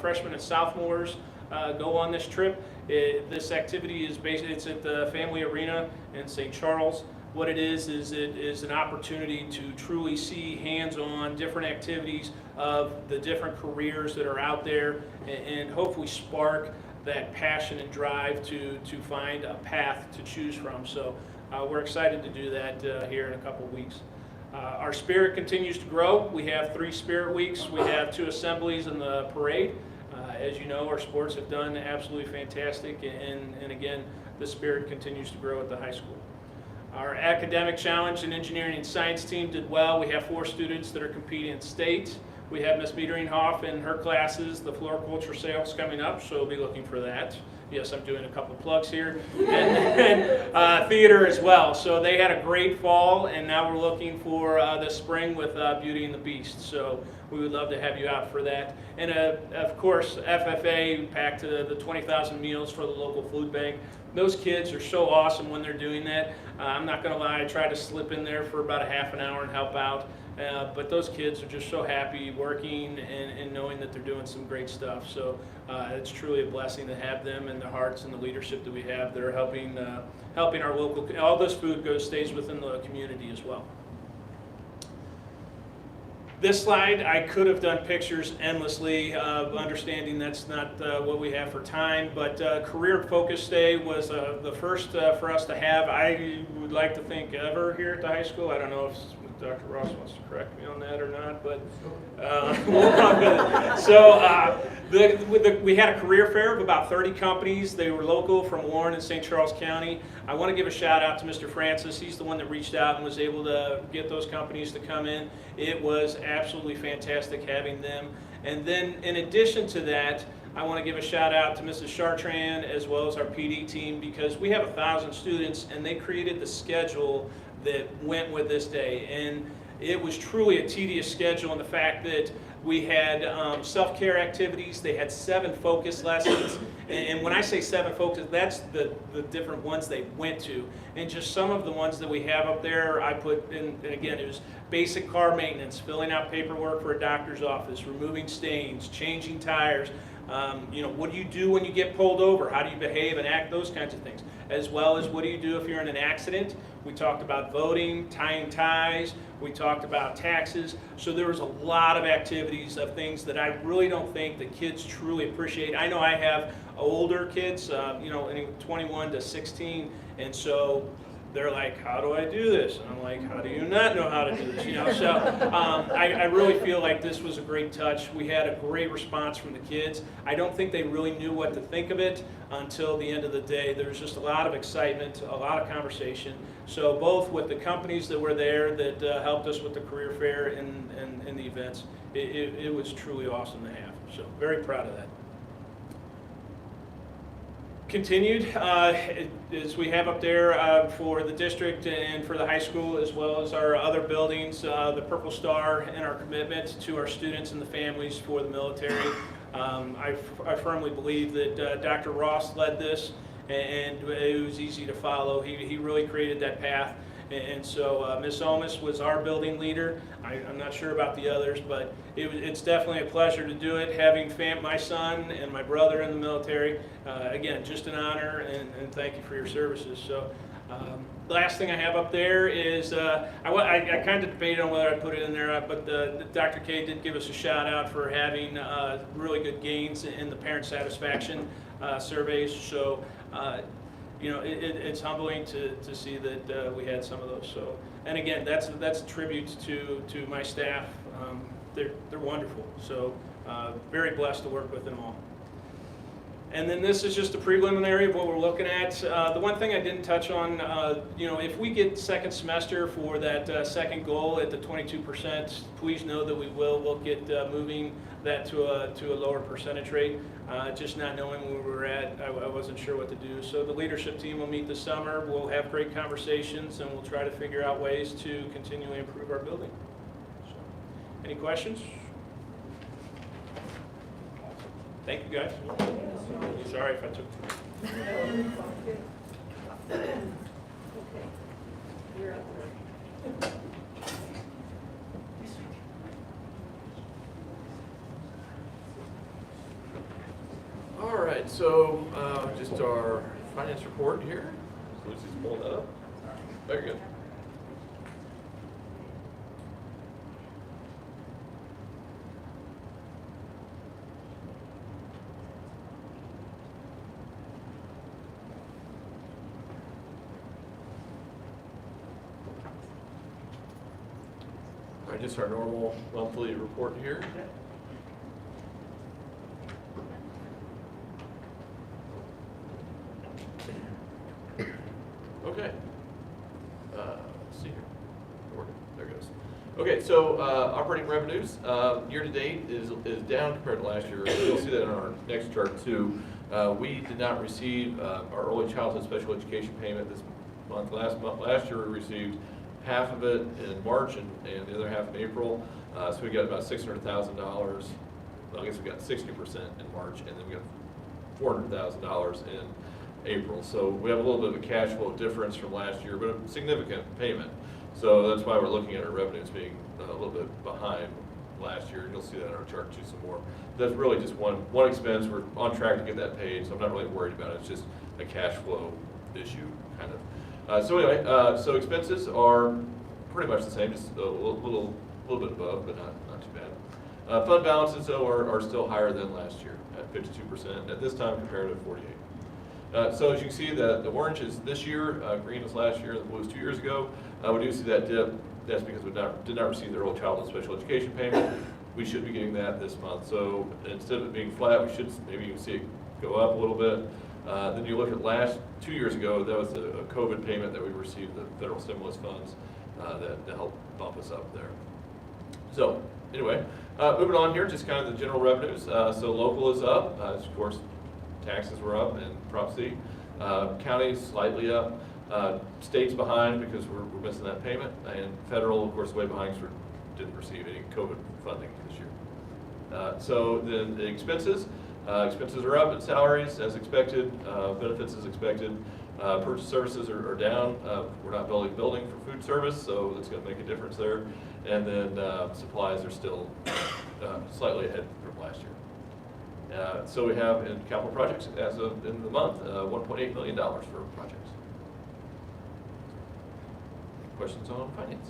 freshmen and sophomores go on this trip. This activity is basically, it's at the Family Arena in St. Charles. What it is it is an opportunity to truly see hands-on different activities of the different careers that are out there, and hopefully spark that passion and drive to find a path to choose from. So we're excited to do that here in a couple weeks. Our Spirit continues to grow. We have 3 Spirit Weeks. We have 2 assemblies in the parade. As you know, our sports have done absolutely fantastic, and again, the Spirit continues to grow at the high school. Our academic challenge and engineering and science team did well. We have 4 students that are competing in state. We have Miss Biederinghoff in her classes, the floriculture sales coming up, so we'll be looking for that. Yes, I'm doing a couple plugs here. And theater as well. So they had a great fall, and now we're looking for the spring with Beauty and the Beast. So we would love to have you out for that. And of course, FFA packed the 20,000 meals for the local food bank. Those kids are so awesome when they're doing that. I'm not going to lie, I try to slip in there for about a half an hour and help out. But those kids are just so happy working and knowing that they're doing some great stuff. So it's truly a blessing to have them and the hearts and the leadership that we have that are helping our local. All this food stays within the community as well. This slide, I could have done pictures endlessly, understanding that's not what we have for time, but Career Focus Day was the first for us to have. I would like to think ever here at the high school. I don't know if Dr. Ross wants to correct me on that or not, but we had a career fair of about 30 companies. They were local from Warren and St. Charles County. I want to give a shout out to Mr. Francis. He's the one that reached out and was able to get those companies to come in. It was absolutely fantastic having them. And then in addition to that, I want to give a shout out to Mrs. Chartrand as well as our PD team, because we have 1,000 students and they created the schedule that went with this day. And it was truly a tedious schedule in the fact that we had self-care activities. They had 7 focus lessons. And when I say 7 focus, that's the different ones they went to. And just some of the ones that we have up there, I put in, and again, it was basic car maintenance, filling out paperwork for a doctor's office, removing stains, changing tires. What do you do when you get pulled over? How do you behave and act? Those kinds of things. As well as what do you do if you're in an accident? We talked about voting, tying ties. We talked about taxes. So there was a lot of activities of things that I really don't think the kids truly appreciate. I know I have older kids, 21 to 16, and so they're like, how do I do this? And I'm like, how do you not know how to do this? So I really feel like this was a great touch. We had a great response from the kids. I don't think they really knew what to think of it until the end of the day. There was just a lot of excitement, a lot of conversation. So both with the companies that were there that helped us with the career fair and the events, it was truly awesome to have. So very proud of that. Continued, as we have up there for the district and for the high school, as well as our other buildings, the Purple Star, and our commitment to our students and the families for the military. I firmly believe that Dr. Ross led this, and it was easy to follow. He really created that path. And so Ms. Omis was our building leader. I'm not sure about the others, but it's definitely a pleasure to do it, having my son and my brother in the military. Again, just an honor, and thank you for your services. So the last thing I have up there is, I kind of debated on whether I put it in there, but Dr. K did give us a shout out for having really good gains in the parent satisfaction surveys. So it's humbling to see that we had some of those. So, and again, that's a tribute to my staff. They're wonderful. So very blessed to work with them all. And then this is just a preliminary of what we're looking at. The one thing I didn't touch on, if we get second semester for that second goal at the 22%, please know that we will look at moving that to a lower percentage rate. Just not knowing where we're at, I wasn't sure what to do. So the leadership team will meet this summer. We'll have great conversations, and we'll try to figure out ways to continually improve our building. So, any questions? Thank you, guys. Sorry if I took too much. Okay. You're up there. All right, so just our finance report here. Lucy's pulling that up. Very good. All right, just our normal monthly report here. Okay. Let's see here. There it goes. Okay, so operating revenues year to date is down compared to last year. You'll see that in our next chart too. We did not receive our early childhood special education payment this month. Last year we received half of it in March and the other half in April. So we got about $600,000. Well, I guess we got 60% in March, and then we got $400,000 in April. So we have a little bit of a cash flow difference from last year, but a significant payment. So that's why we're looking at our revenues being a little bit behind last year. You'll see that in our chart too some more. That's really just one expense. We're on track to get that paid, so I'm not really worried about it. It's just a cash flow issue, kind of. So anyway, so expenses are pretty much the same, just a little bit above, but not too bad. Fund balances, though, are still higher than last year at 52%. At this time, compared to 48%. So as you can see, the orange is this year, green is last year, the blue is 2 years ago. We do see that dip. That's because we did not receive the early childhood special education payment. We should be getting that this month. So instead of it being flat, we should maybe even see it go up a little bit. Then you look at 2 years ago, that was a COVID payment that we received, the federal stimulus funds that helped bump us up there. So anyway, moving on here, just kind of the general revenues. So local is up, of course. Taxes were up in Prop C. Counties slightly up. State's behind because we're missing that payment. And federal, of course, way behind because we didn't receive any COVID funding this year. So then the expenses. Expenses are up in salaries as expected. Benefits as expected. Purchase services are down. We're not building a building for food service, so that's going to make a difference there. And then supplies are still slightly ahead from last year. So we have in capital projects as of in the month, $1.8 million for projects. Questions on finance?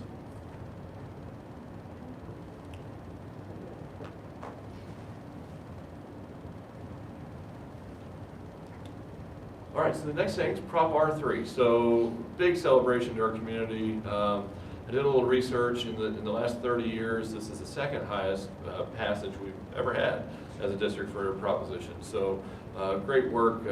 All right, so the next thing is Prop R3. So big celebration to our community. I did a little research in the last 30 years. This is the second highest passage we've ever had as a district for a proposition. So great work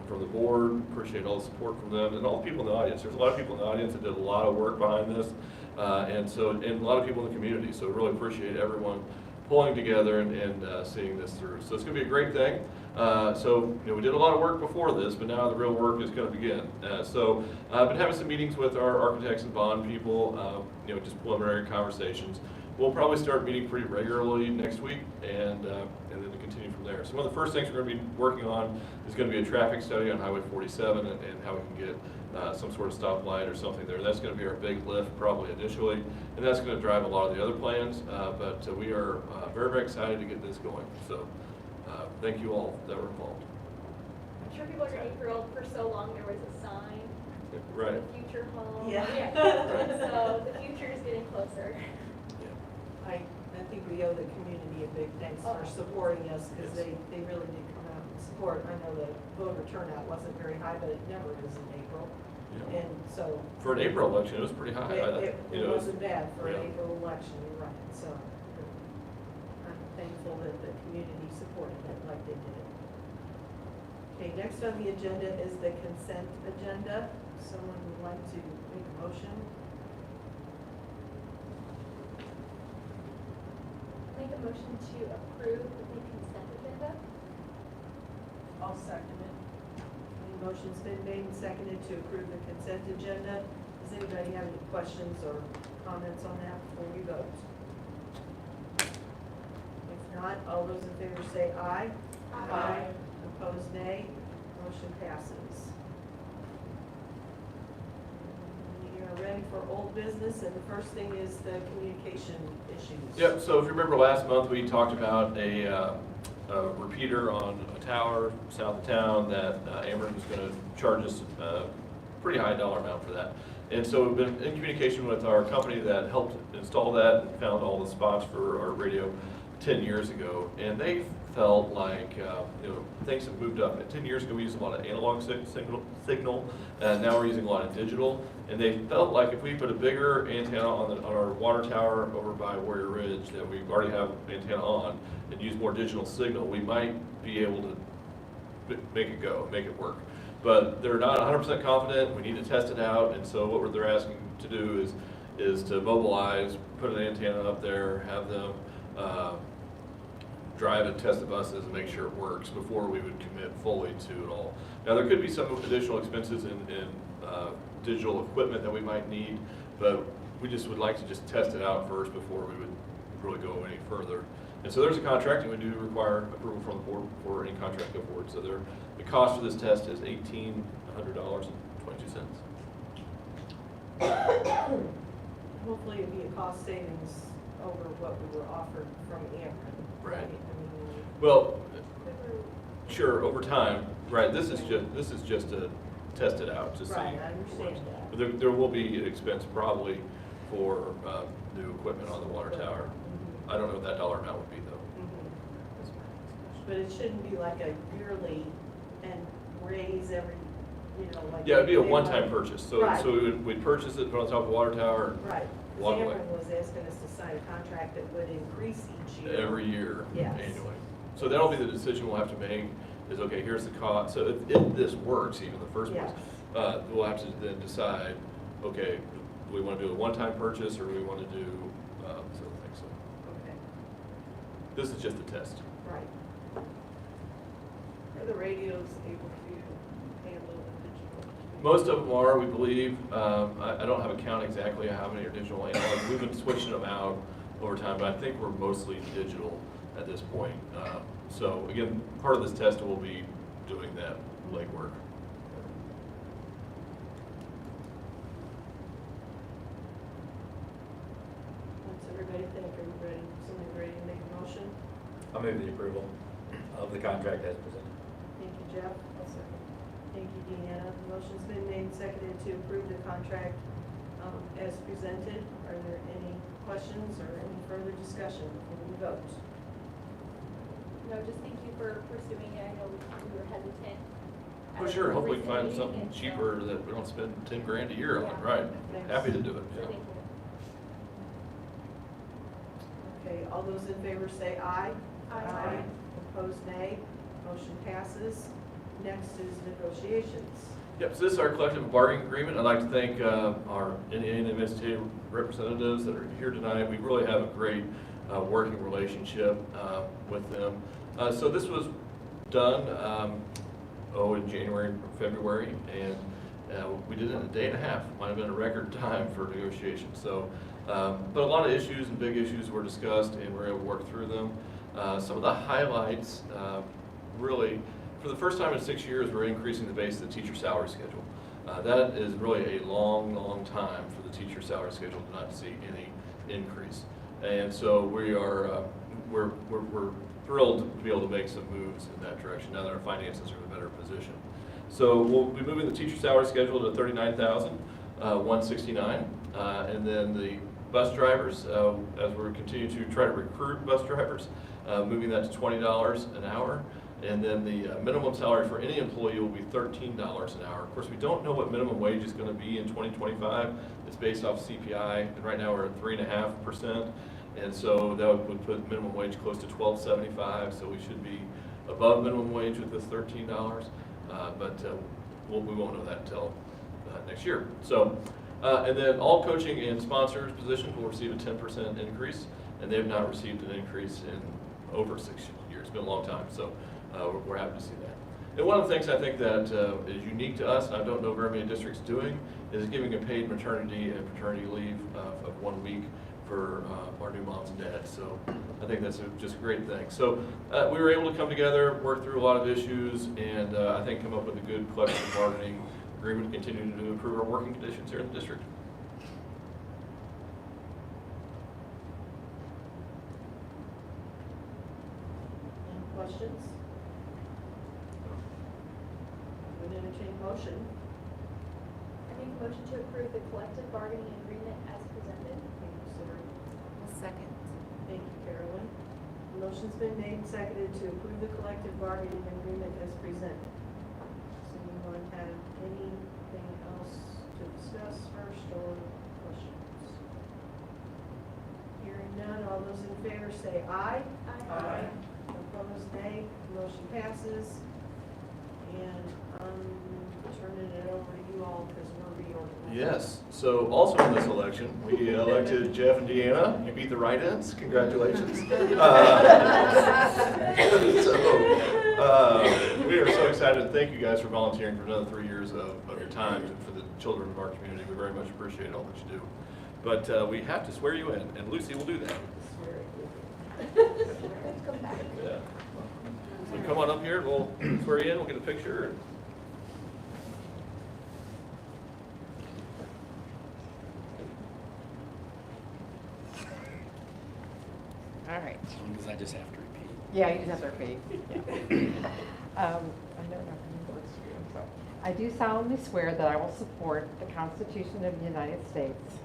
from the board. Appreciate all the support from them and all the people in the audience. There's a lot of people in the audience that did a lot of work behind this, and a lot of people in the community. So really appreciate everyone pulling together and seeing this through. So it's going to be a great thing. So we did a lot of work before this, but now the real work is going to begin. So I've been having some meetings with our architects and bond people, just preliminary conversations. We'll probably start meeting pretty regularly next week and then to continue from there. So one of the first things we're going to be working on is going to be a traffic study on Highway 47 and how we can get some sort of stoplight or something there. That's going to be our big lift probably initially, and that's going to drive a lot of the other plans, but we are very, very excited to get this going. So thank you all that were involved. I'm sure people are going to be thrilled. For so long there was a sign. Right. The future home. Yeah. So the future is getting closer. I think we owe the community a big thanks for supporting us because they really did come out and support. I know the voter turnout wasn't very high, but it never is in April. Yeah. And so. For an April election, it was pretty high. It wasn't bad for an Yeah. April election, you're right. So I'm thankful that the community supported it like they did. Next on the agenda is the consent agenda. Someone would like to make a motion? Make a motion to approve the consent agenda. I'll second it. The motion's been made and seconded to approve the consent agenda. Does anybody have any questions or comments on that before we vote? If not, all those in favor say aye. Aye. Opposed, nay. Motion passes. We are ready for old business, and the first thing is the communication issues. Yep, so if you remember last month, we talked about a repeater on a tower south of town that Ameren was going to charge us a pretty high dollar amount for that. And so we've been in communication with our company that helped install that and found all the spots for our radio 10 years ago. And they felt like, things have moved up. 10 years ago, we used a lot of analog signal, and now we're using a lot of digital. And they felt like if we put a bigger antenna on our water tower over by Warrior Ridge that we already have antenna on and use more digital signal, we might be able to make it go, make it work. But they're not 100% confident. We need to test it out. And so what they're asking to do is to mobilize, put an antenna up there, have them drive and test the buses and make sure it works before we would commit fully to it all. Now, there could be some additional expenses in digital equipment that we might need, but we just would like to just test it out first before we would really go any further. And so there's a contract, and we do require approval from the board before any contract go forward. So the cost for this test is $1,800.22. Hopefully it'll be a cost savings over what we were offered from Ameren. Right. I mean, Well, sure, over time, right, this is just to test it out, to see. Right, I understand that. But there will be an expense probably for new equipment on the water tower. Mhm. I don't know what that dollar amount would be, though. Mhm. But it shouldn't be like a yearly and raise every, like. Yeah, it'd be a they one-time want- purchase. So Right. we'd purchase it, put it on top of the water tower Right. Walk away. Ameren was asking us to sign a contract that would increase each year. every year, Yes. annually. So that'll be the decision we'll have to make, is, okay, here's the cost. So if this works, even the first place, we'll have to then decide, okay, do we want to do a one-time purchase, or do we want to do some other things? So Okay, this is just a test. right. Are the radios able to handle the digital? Most of them are, we believe. I don't have a count exactly of how many are digital analog. We've been switching them out over time, but I think we're mostly digital at this point. So again, part of this test will be doing that legwork. What's everybody think? Are you ready? Somebody ready to make a motion? I'll move the approval of the contract as presented. Thank you, Jeff. Thank you, Deanna. The motion's been made and seconded to approve the contract as presented. Are there any questions or any further discussion before we vote? No, just thank you for pursuing it. I know we were hesitant. Well, sure, hopefully we can find Listening, something and so- cheaper that we don't spend 10 grand a year on, Yeah. right? Thanks. Happy to do it, So yeah. thank you. Okay, all those in favor say aye. Aye. Opposed, nay. Motion passes. Next is negotiations. Yep, so this is our collective bargaining agreement. I'd like to thank our Indiana MSTA representatives that are here tonight. We really have a great working relationship with them. So this was done, in January, February, and we did it in a day and a half. Might have been a record time for negotiations. So, but a lot of issues and big issues were discussed, and we were able to work through them. Some of the highlights, really, for the first time in 6 years, we're increasing the base of the teacher salary schedule. That is really a long, long time for the teacher salary schedule to not see any increase. And so we are, we're thrilled to be able to make some moves in that direction now that our finances are in a better position. So we'll be moving the teacher salary schedule to $39,169, and then the bus drivers, as we're continuing to try to recruit bus drivers, moving that to $20 an hour. And then the minimum salary for any employee will be $13 an hour. Of course, we don't know what minimum wage is going to be in 2025. It's based off CPI, and right now we're at 3.5%. And so that would put minimum wage close to $12.75. So we should be above minimum wage with this $13. but we won't know that until next year. So, and then all coaching and sponsors positions will receive a 10% increase, and they have not received an increase in over 6 years. It's been a long time, so we're happy to see that. And one of the things I think that is unique to us, and I don't know very many districts doing, is giving a paid maternity and paternity leave of 1 week for our new moms and dads. So I think that's just a great thing. So we were able to come together, work through a lot of issues, and I think come up with a good collective bargaining agreement to continue to improve our working conditions here in the district. Any questions? Would entertain motion. I make a motion to approve the collective bargaining agreement as presented. Thank you, Sarah. Second. Thank you, Carolyn. The motion's been made and seconded to approve the collective bargaining agreement as presented. So you want to have anything else to discuss first or questions? Hearing none, all those in favor say aye. Aye. Opposed, nay. Motion passes. And I'm turning it over to you all because we're reorganizing. Yes, so also in this election, we elected Jeff and Deanna. You beat the write-ins, congratulations. We are so excited. Thank you guys for volunteering for another 3 years of your time and for the children of our community. We very much appreciate all that you do. But we have to swear you in, and Lucy will do that. Come back. Yeah. So come on up here, we'll swear you in, we'll get a picture. All right. Because I just have to repeat. Yeah, you just have to repeat. I never have any words for you, so. I do solemnly swear that I will support the Constitution of the United States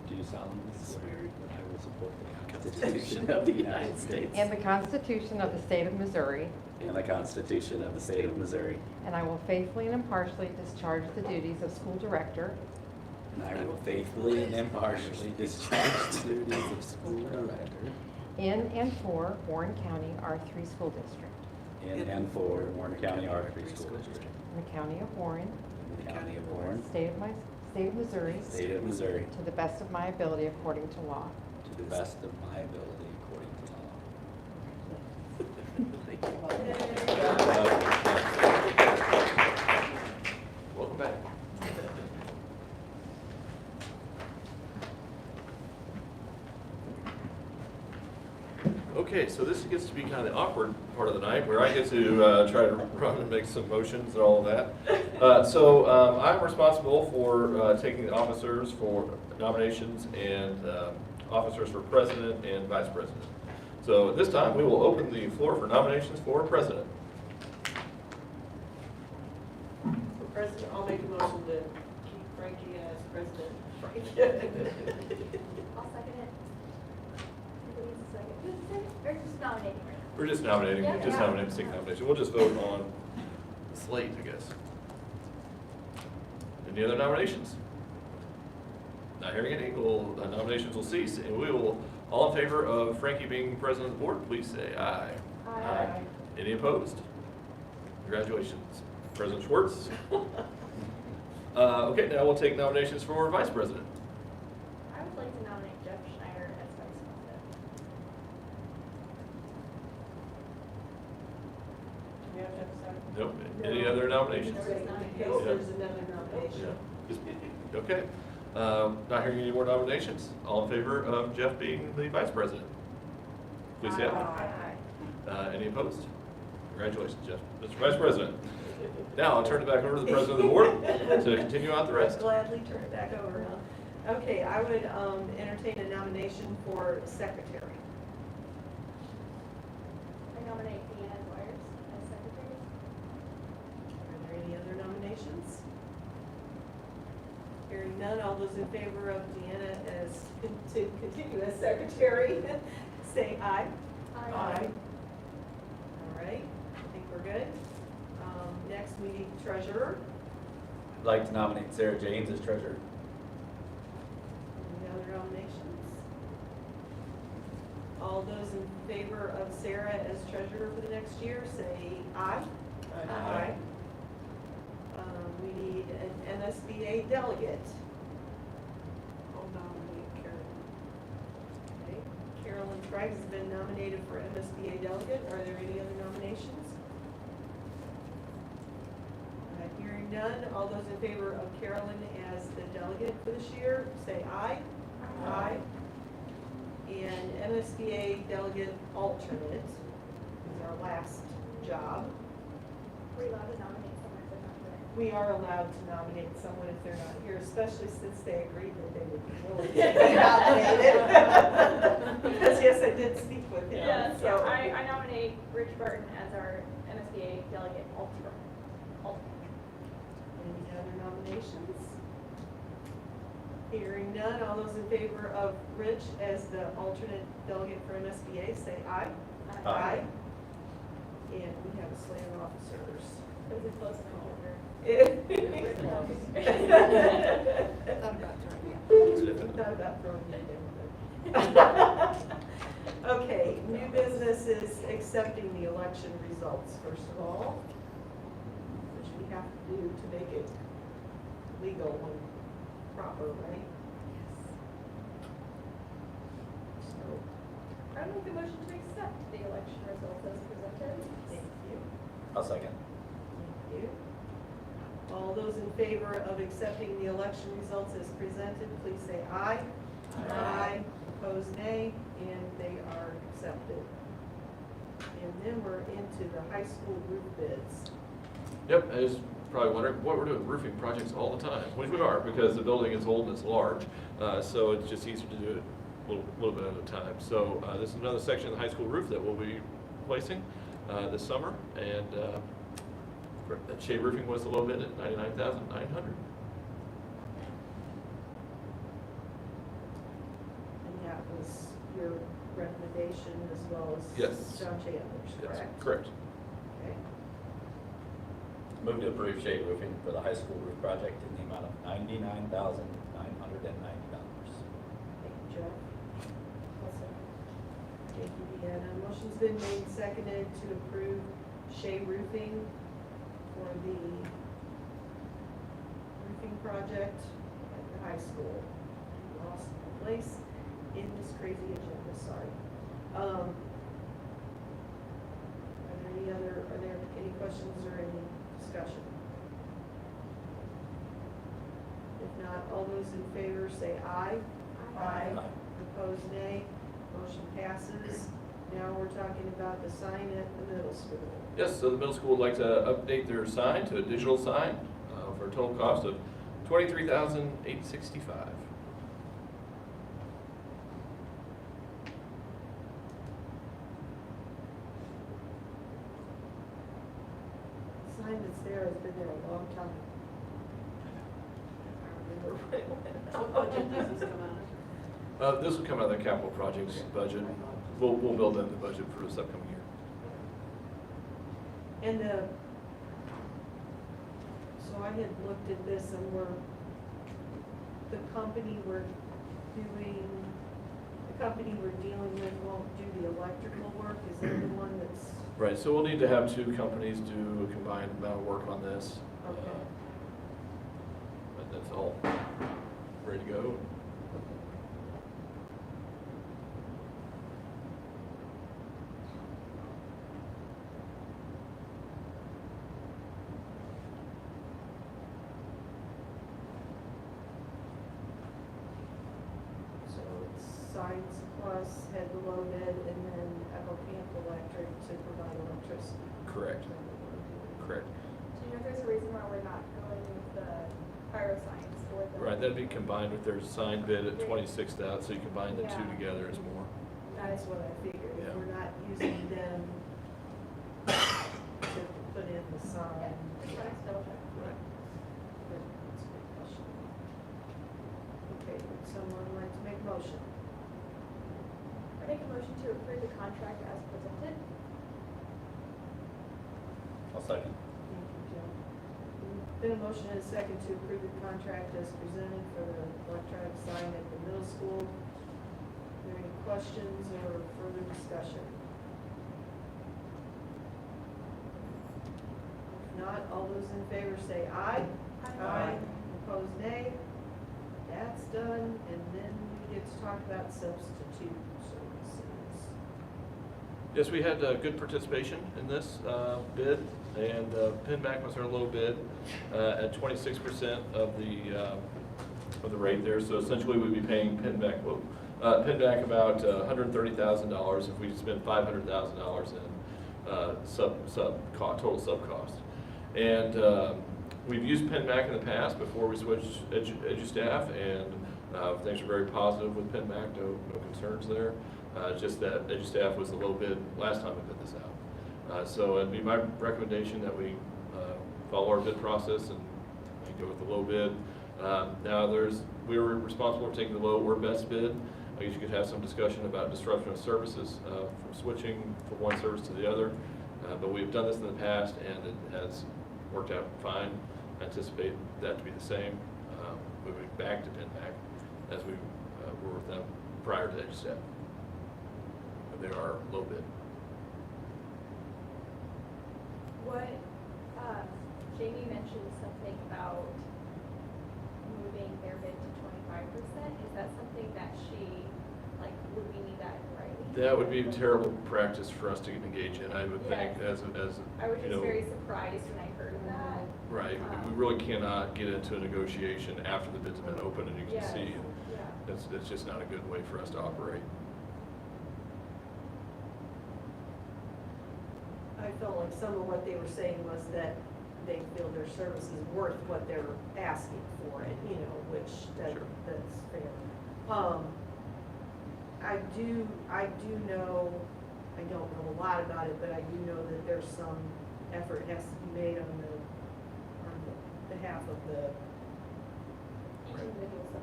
Do you solemnly swear that I will support the Constitution of the United States and the Constitution of the State of Missouri, and the Constitution of the State of Missouri, and I will faithfully and impartially discharge the duties of school director and I will faithfully and impartially discharge the duties of school director in and for Warren County R3 School District, in and for Warren County R3 School District, in the County of Warren, in the County of Warren, State of Missouri, State of Missouri, to the best of my ability according to law. to the best of my ability according to law. Welcome back. Okay, so this gets to be kind of the awkward part of the night where I get to try to run and make some motions and all of that. So I'm responsible for taking the officers for nominations and officers for president and vice president. So at this time, we will open the floor for nominations for president. For president, I'll make a motion to keep Frankie as president. I'll second it. Who needs a second? Who's the second? Or just nominating right now? We're just nominating, Yeah. just nominating, seeking nomination. We'll just vote on the slate, I guess. Any other nominations? Not hearing any, nominations will cease, and we will, all in favor of Frankie being president of the board, please say aye. Aye. Any opposed? Congratulations, President Schwartz. Okay, now we'll take nominations for vice president. I would like to nominate Jeff Schneider as vice president. Do we have to have a second? Nope. Any other nominations? In case there's another nomination. Okay. Not hearing any more nominations. All in favor of Jeff being the vice president? Please say aye. Any opposed? Congratulations, Jeff. Mr. Vice President. Now I'll turn it back over to the president of the board to continue out the rest. Gladly turn it back over, huh? Okay, I would entertain a nomination for secretary. I nominate Deanna Dwyers as secretary. Are there any other nominations? Hearing none, all those in favor of Deanna as, to continue as secretary, say aye. Aye. All right, I think we're good. Next, we need treasurer. I'd like to nominate Sarah James as treasurer. Any other nominations? All those in favor of Sarah as treasurer for the next year, say aye. Aye. delegate. I'll nominate Carolyn. Okay, Carolyn Craig has been nominated for MSBA delegate. Are there any other nominations? Hearing none, all those in favor of Carolyn as the delegate for this year, say aye. Aye. And MSBA delegate alternate is our last job. We're allowed to nominate someone if they're not there. We are allowed to nominate someone if they're not here, especially since they agreed that they would be willing to be nominated. Because yes, I did speak with him. Yes, so. yeah, I nominate Rich Barton as our MSBA delegate alternate. Any other nominations? Hearing none, all those in favor of Rich as the alternate delegate for MSBA, say aye. Aye. And we have a slate of officers. But is it close enough over? Not about throwing you in. Okay, new business is accepting the election results, first of all, which we have to do to make it legal and proper, right? So, I don't make a motion to accept the election results as presented. thank you. I'll second. Thank you. All those in favor of accepting the election results as presented, please say aye. Aye. Opposed, nay, and they are accepted. And then we're into the high school roof bids. Yep, I was probably wondering what we're doing roofing projects all the time, which we are because the building is old and it's large. So it's just easier to do it a little bit at a time. So this is another section of the high school roof that we'll be replacing this summer. And that Shea Roofing was the low bid at $99,900. And that was your recommendation as well as Yes. John Chandler's, Yes, correct? correct. Okay. Move to approve Shea Roofing for the high school roof project in the amount of $99,990. Thank you, Jeff. Thank you, Deanna. Motion's been made, seconded to approve Shea Roofing for the roofing project at the high school. Lost my place in this crazy agenda, sorry. Are there any questions or any discussion? If not, all those in favor say aye. Aye. Opposed, nay. Motion passes. Now we're talking about the sign at the middle school. Yes, so the middle school would like to update their sign to a digital sign for a total cost of $23,865. The sign that's there has been there a long time. I remember when it went out. What budget does this come out of? This will come out of the capital projects budget. We'll build in the budget for this upcoming year. And so I had looked at this and the company we're dealing with won't do the electrical work. Is that the one that's, Right, so we'll need to have two companies do a combined amount of work on this. okay. But that's all ready to go. So it's Signs Plus, had the low bid, and then Echo Camp Electric to provide electricity. Correct. Correct. Do you know if there's a reason why we're not going with the pyro signs for the? Right, that'd be combined with their sign bid at 26,000, so you combine the two Yeah. together is more. That's what I figured, if Yeah. we're not using them to put in the sign. Just wanted to double check. Right. That's a good question. Okay, would someone like to make a motion? I make a motion to approve the contract as presented. I'll second. Thank you, Joe. Been a motion and a second to approve the contract as presented for the electronic sign at the middle school. Are there any questions or further discussion? If not, all those in favor say aye. Aye. opposed, nay. That's done, and then we get to talk about substitute services. Yes, we had good participation in this bid, and PennMAC was our low bid at 26% of the rate there. So essentially, we'd be paying PennMAC about $130,000 if we spend $500,000 in total sub cost. And we've used PennMAC in the past before we switched EduStaff, and things are very positive with PennMAC. No concerns there. Just that EduStaff was the low bid last time we bid this out. So it'd be my recommendation that we follow our bid process and go with the low bid. Now we were responsible for taking the low or best bid. I guess you could have some discussion about disruption of services from switching from one service to the other. But we've done this in the past and it has worked out fine. I anticipate that to be the same moving back to PennMAC as we were with them prior to EduStaff. They are low bid. What, Jamie mentioned something about moving their bid to 25%. Is that something that would we need that in writing? That would be terrible practice for us to engage in, I would think, as I was just very surprised when I heard of that. Right, we really cannot get into a negotiation after the bids have been open and you can see. It's just not a good way for us to operate. I felt like some of what they were saying was that they feel their service is worth what they're asking for it, which Sure. that's fair. I do know, I don't know a lot about it, but I do know that there's some effort has to be made on behalf of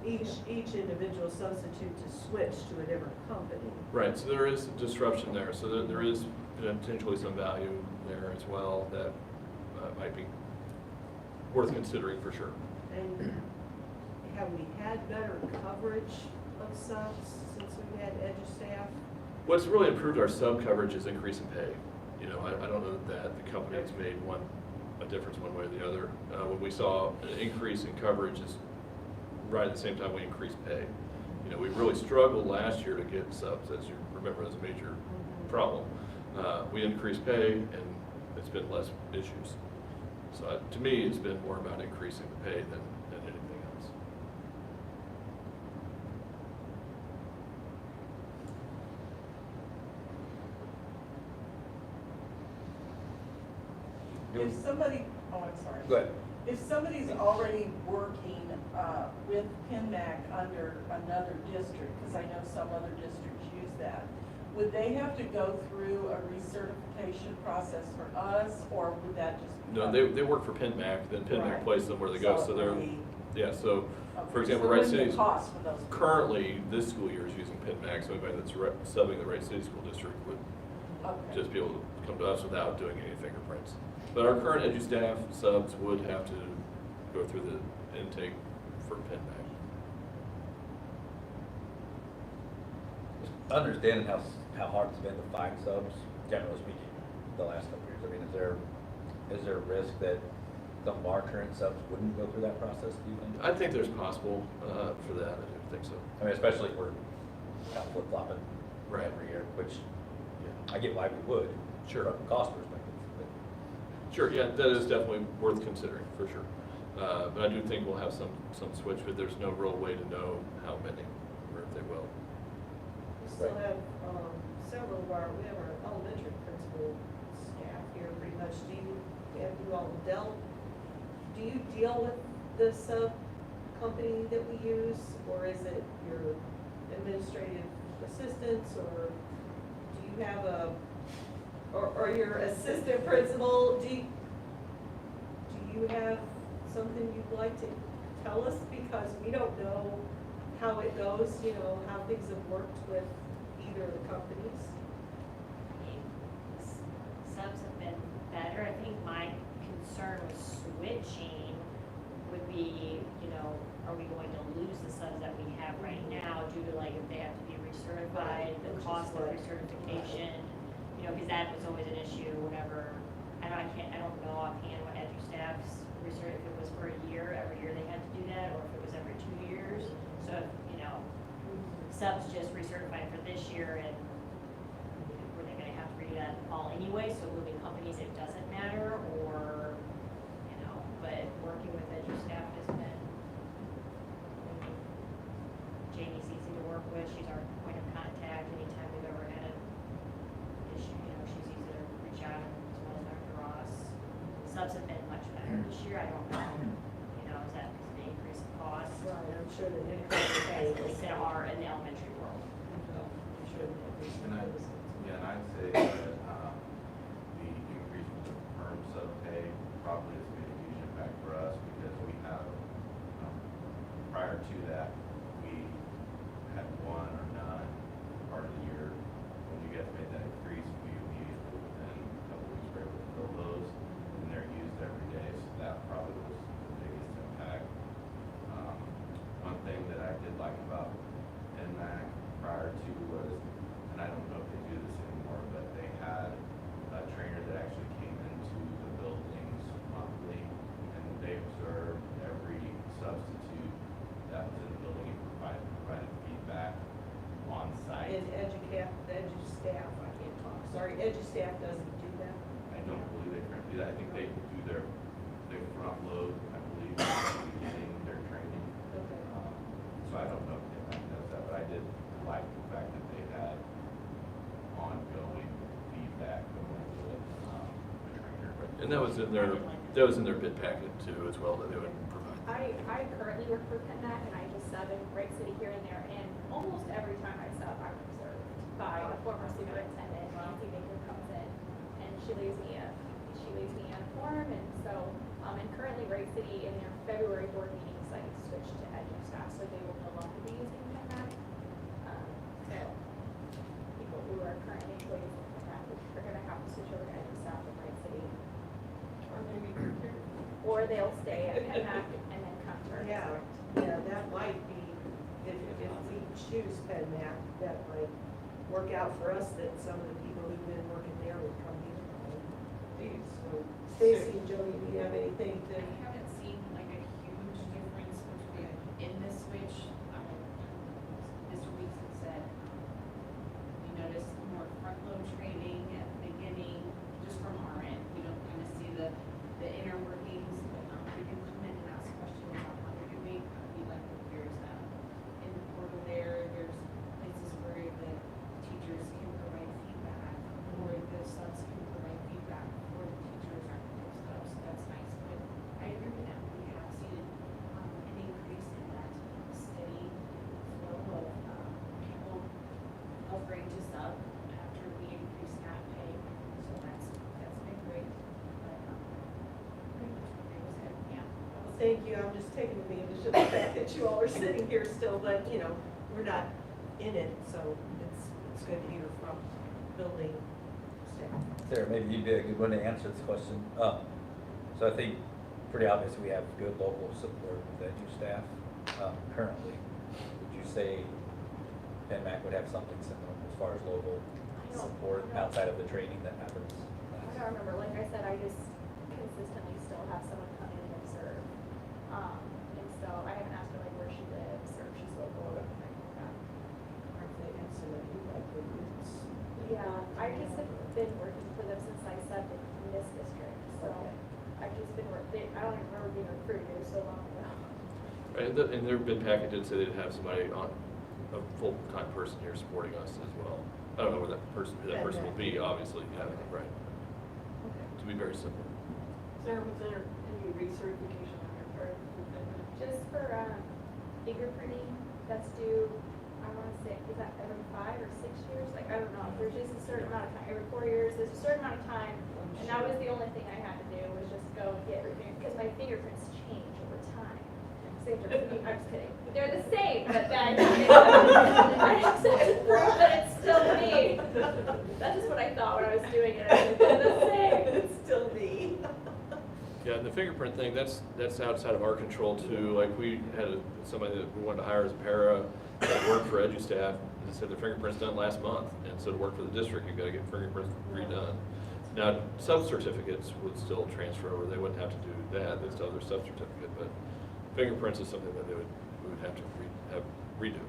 each individual substitute to switch to a different company. Right, so there is disruption there, so there is potentially some value there as well that might be worth considering for sure. And have we had better coverage of subs since we've had EduStaff? What's really improved our sub coverage is increase in pay. I don't know that the company's made a difference one way or the other. When we saw an increase in coverage is right at the same time we increased pay. We really struggled last year to get subs, as you remember, as a major problem. We increased pay and it's been less issues. So to me, it's been more about increasing the pay than anything else. If somebody, oh, I'm sorry. Go ahead. If somebody's already working with PennMAC under another district, because I know some other districts use that, would they have to go through a recertification process for us, or would that just? No, they work for PennMAC, then PennMAc Right. places them where they go, so they're, yeah, so, for example, So Wright what's the City's, cost for those? currently, this school year is using PennMAC, so anybody that's subbing the Wright City School District would Okay. just be able to come to us without doing any fingerprints. But our current EduStaff subs would have to go through the intake for PennMAC. Understanding how hard it's been to find subs, generally speaking, the last couple of years. I mean, is there a risk that some of our current subs wouldn't go through that process, do you think? I think there's possible for that, I do think so. I mean, especially if we're kind of flip-flopping Right. every year, which I get why we would, Sure. from a cost perspective. But Sure, yeah, that is definitely worth considering, for sure. But I do think we'll have some switch, but there's no real way to know how many, or if they will. We still have several of our, we have our elementary principal staff here pretty much. Have you all do you deal with the sub company that we use, or is it your administrative assistants, or do you have or your assistant principal, do you have something you'd like to tell us? Because we don't know how it goes, how things have worked with either of the companies. Subs have been better. I think my concern with switching would be, are we going to lose the subs that we have right now due to if they have to be recertified, the cost of recertification, because that was always an issue whenever, I don't know offhand what EduStaff's if it was for a year, every year they had to do that, subs just recertified for this year, and were they gonna have to redo that in the fall anyway, so moving companies, it doesn't matter, or, you know, but working with Edu staff has been, Jamie's easy to work with, she's our point of contact anytime we've ever had an issue, you know, she's easy to reach out, as well as Dr. Ross. Subs have been much better this year, I don't know, you know, is that because of the increase in cost? Right, I'm sure that increase As they are in the elementary world. I'm sure that increase And I'd say that the increase in the perm sub pay probably has made a huge impact for us because we have, prior to that, we had one or none part of the year. When you guys made that increase, we immediately, within a couple weeks, were able to fill those, and they're used every day, so that probably was the biggest impact. One thing that I did like about NMAC prior to was, and I don't know if they do this anymore, but they had a trainer that actually came into the buildings monthly, and they observed every substitute that was in the building and provided feedback on site. And edu staff, I can't talk, sorry, edu staff doesn't do that. I don't believe they currently do that. I think they do their front load, I believe, at the beginning, their training. Okay. So I don't know if NMAC does that, but I did like the fact that they had ongoing feedback going with the trainer. And that was in their bid packet too, as well, that they would provide. I currently work for PennMAC, and I just sub in Wright City here and there, and almost every time I sub, I'm observed by a former superintendent. Nancy Baker comes in, and she leaves me a form, and so, and currently Wright City in their February board meeting decided to switch to Edu staff, so they will no longer be using PennMAC. So, people who are currently employees of PennMAC are gonna have to switch over to Edu staff in Wright City. Or they'll stay at PennMAC and then come to our Yeah, district. yeah, that might be, if we choose PennMAC, that might work out for us, that some of the people who've been working there would come here. So, Stacy and Jody, do you have anything to? I haven't seen like a huge difference between in this switch. Mr. Weeks had said, we noticed more front load training at the beginning, just from our end. We don't kind of see the inner workings, but we can come in and ask questions about how they're doing. We like that there's in the portal there's places where the teachers can provide feedback, or the subs can provide feedback for the teachers or the subs. So that's nice. But I agree with that. We have seen an increase in that steady flow of people offering to sub after we increase that pay. So that's been great. But pretty much it was good. Yeah. Thank you, I'm just taking advantage of the fact that you all are sitting here still, but, you know, we're not in it, so it's good to hear from building staff. Sarah, maybe you'd be a good one to answer this question. So I think pretty obvious we have good local support with Edu staff currently. Would you say PennMAC would have something similar as far as local support outside of the training that happens? I don't remember, like I said, I just consistently still have someone come in and observe. And so I haven't asked her like where she lives or if she's local or anything like that. Or if they have somebody who like the roots. Yeah, I just have been working for them since I subbed in this district, so I've just been working, I don't even remember being recruited, it was so long ago. Right, and their bid packet did say they'd have somebody on, a full-time person here supporting us as well. I don't know who that person will be, obviously, yeah, right. To be very simple. Sarah, was there any recertification on your part? Just for fingerprinting, that's due, I want to say, is that every 5 or 6 years? Like, I don't know, there's just a certain amount of time, every 4 years, there's a certain amount of time. And that was the only thing I had to do, was just go get, because my fingerprints change over time. So you have to, I'm just kidding. They're the same, but then I just have to prove that it's still me. That's just what I thought when I was doing it. I was like, they're the same. It's still me. Yeah, and the fingerprint thing, that's outside of our control too. Like we had somebody that we wanted to hire as a para that worked for Edu staff. They said their fingerprints done last month, and so to work for the district, you've got to get fingerprints redone. Now, sub-certificates would still transfer over. They wouldn't have to do that. They'd still have their sub-certificate, but fingerprints is something that we would have to redo.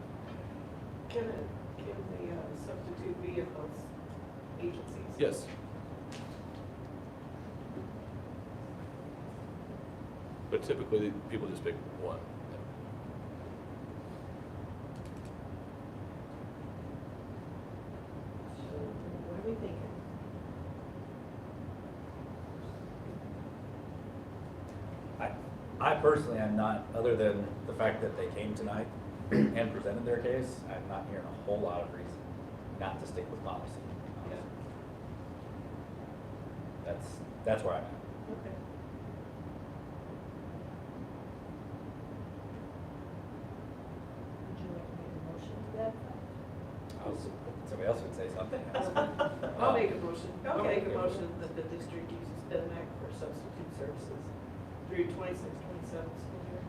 Can the substitute be of those agencies? Yes. But typically, people just pick one. So what are we thinking? I personally am not, other than the fact that they came tonight and presented their case, I'm not hearing a whole lot of reason not to stick with policy. That's where I'm at. Okay. Would you like to make a motion to that? Somebody else would say something. I'll make a motion. I'll make a motion that the district uses PennMAC for substitute services through 26-27 school year.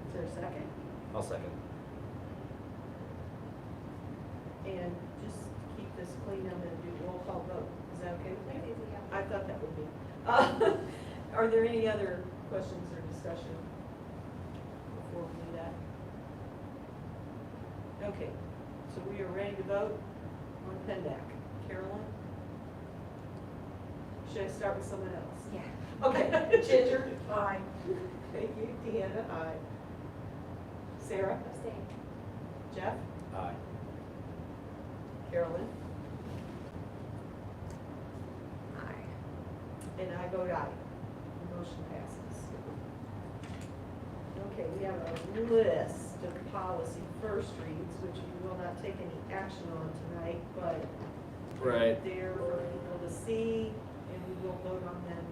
Is there a second? I'll second. And just to keep this clean, I'm gonna do roll call vote. Is that okay with you? I thought that would be. Are there any other questions or discussion before we do that? Okay, so we are ready to vote on PennDAC. Carolyn? Should I start with someone else? Yeah. Okay, Ginger? Aye. Thank you. Deanna? Aye. Sarah? Abstain. Jeff? Aye. Carolyn? Aye. And I vote aye. The motion passes. Okay, we have a list of policy first reads, which we will not take any action on tonight, but Right. they're for people to see, and we will vote on them.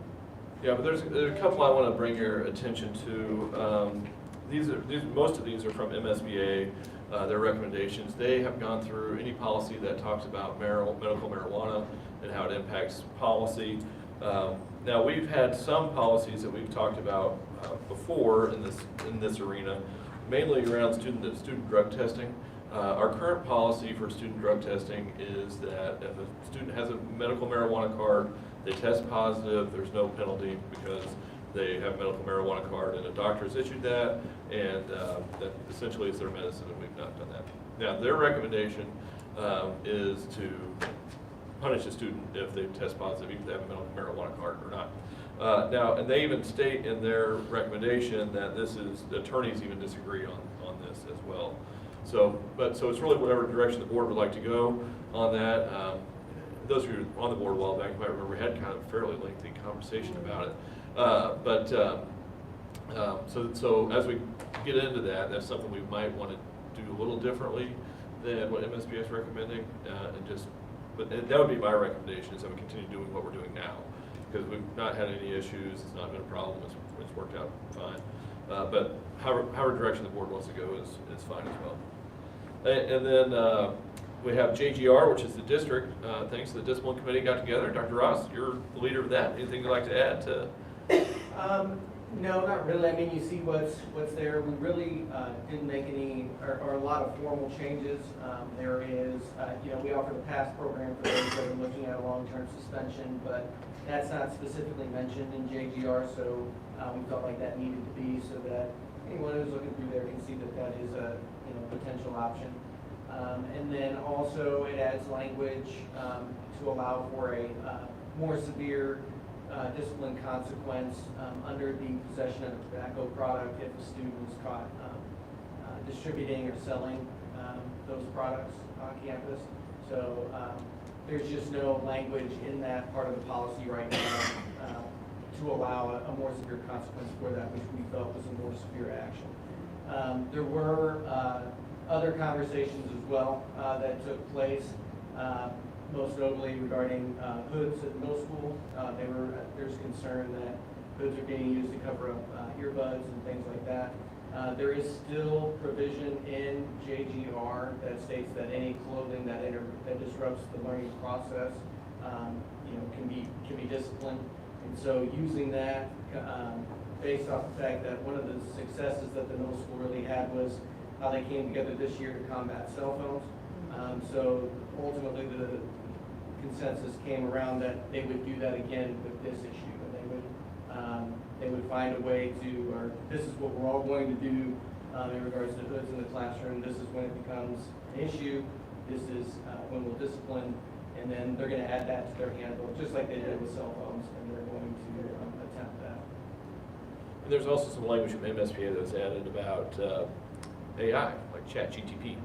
Yeah, but there's a couple I want to bring your attention to. Most of these are from MSBA, their recommendations. They have gone through any policy that talks about medical marijuana and how it impacts policy. Now, we've had some policies that we've talked about before in this arena, mainly around student drug testing. Our current policy for student drug testing is that if a student has a medical marijuana card, they test positive, there's no penalty because they have a medical marijuana card and a doctor has issued that, and that essentially is their medicine, and we've not done that. Now, their recommendation is to punish a student if they test positive, even if they have a medical marijuana card or not. Now, and they even state in their recommendation that the attorneys even disagree on this as well. So it's really whatever direction the board would like to go on that. Those of you on the board a while back, you might remember we had kind of a fairly lengthy conversation about it. So as we get into that, that's something we might want to do a little differently than what MSBA is recommending, but that would be my recommendation, is that we continue doing what we're doing now, because we've not had any issues, it's not been a problem, it's worked out fine. But however direction the board wants to go is fine as well. And then we have JGR, which is the district, thanks to the discipline committee got together. Dr. Ross, you're the leader of that. Anything you'd like to add to? No, not really. I mean, you see what's there. We really didn't make any, or a lot of formal changes. There is, we offer the PASS program for those that are looking at a long-term suspension, but that's not specifically mentioned in JGR, so we felt like that needed to be so that anyone who's looking through there can see that that is a potential option. And then also it adds language to allow for a more severe discipline consequence under the possession of a tobacco product if a student is caught distributing or selling those products on campus. So there's just no language in that part of the policy right now to allow a more severe consequence for that, which we felt was a more severe action. There were other conversations as well that took place, most notably regarding hoods at the middle school. There's concern that hoods are being used to cover up earbuds and things like that. There is still provision in JGR that states that any clothing that disrupts the learning process, can be disciplined. And so using that, based off the fact that one of the successes that the middle school really had was how they came together this year to combat cell phones. So ultimately the consensus came around that they would do that again with this issue, and they would find a way to, or this is what we're all going to do in regards to hoods in the classroom. This is when it becomes an issue. This is when we'll discipline, and then they're gonna add that to their handbook, just like they did with cell phones, and they're going to attempt that. And there's also some language from MSBA that's added about AI, like ChatGPT.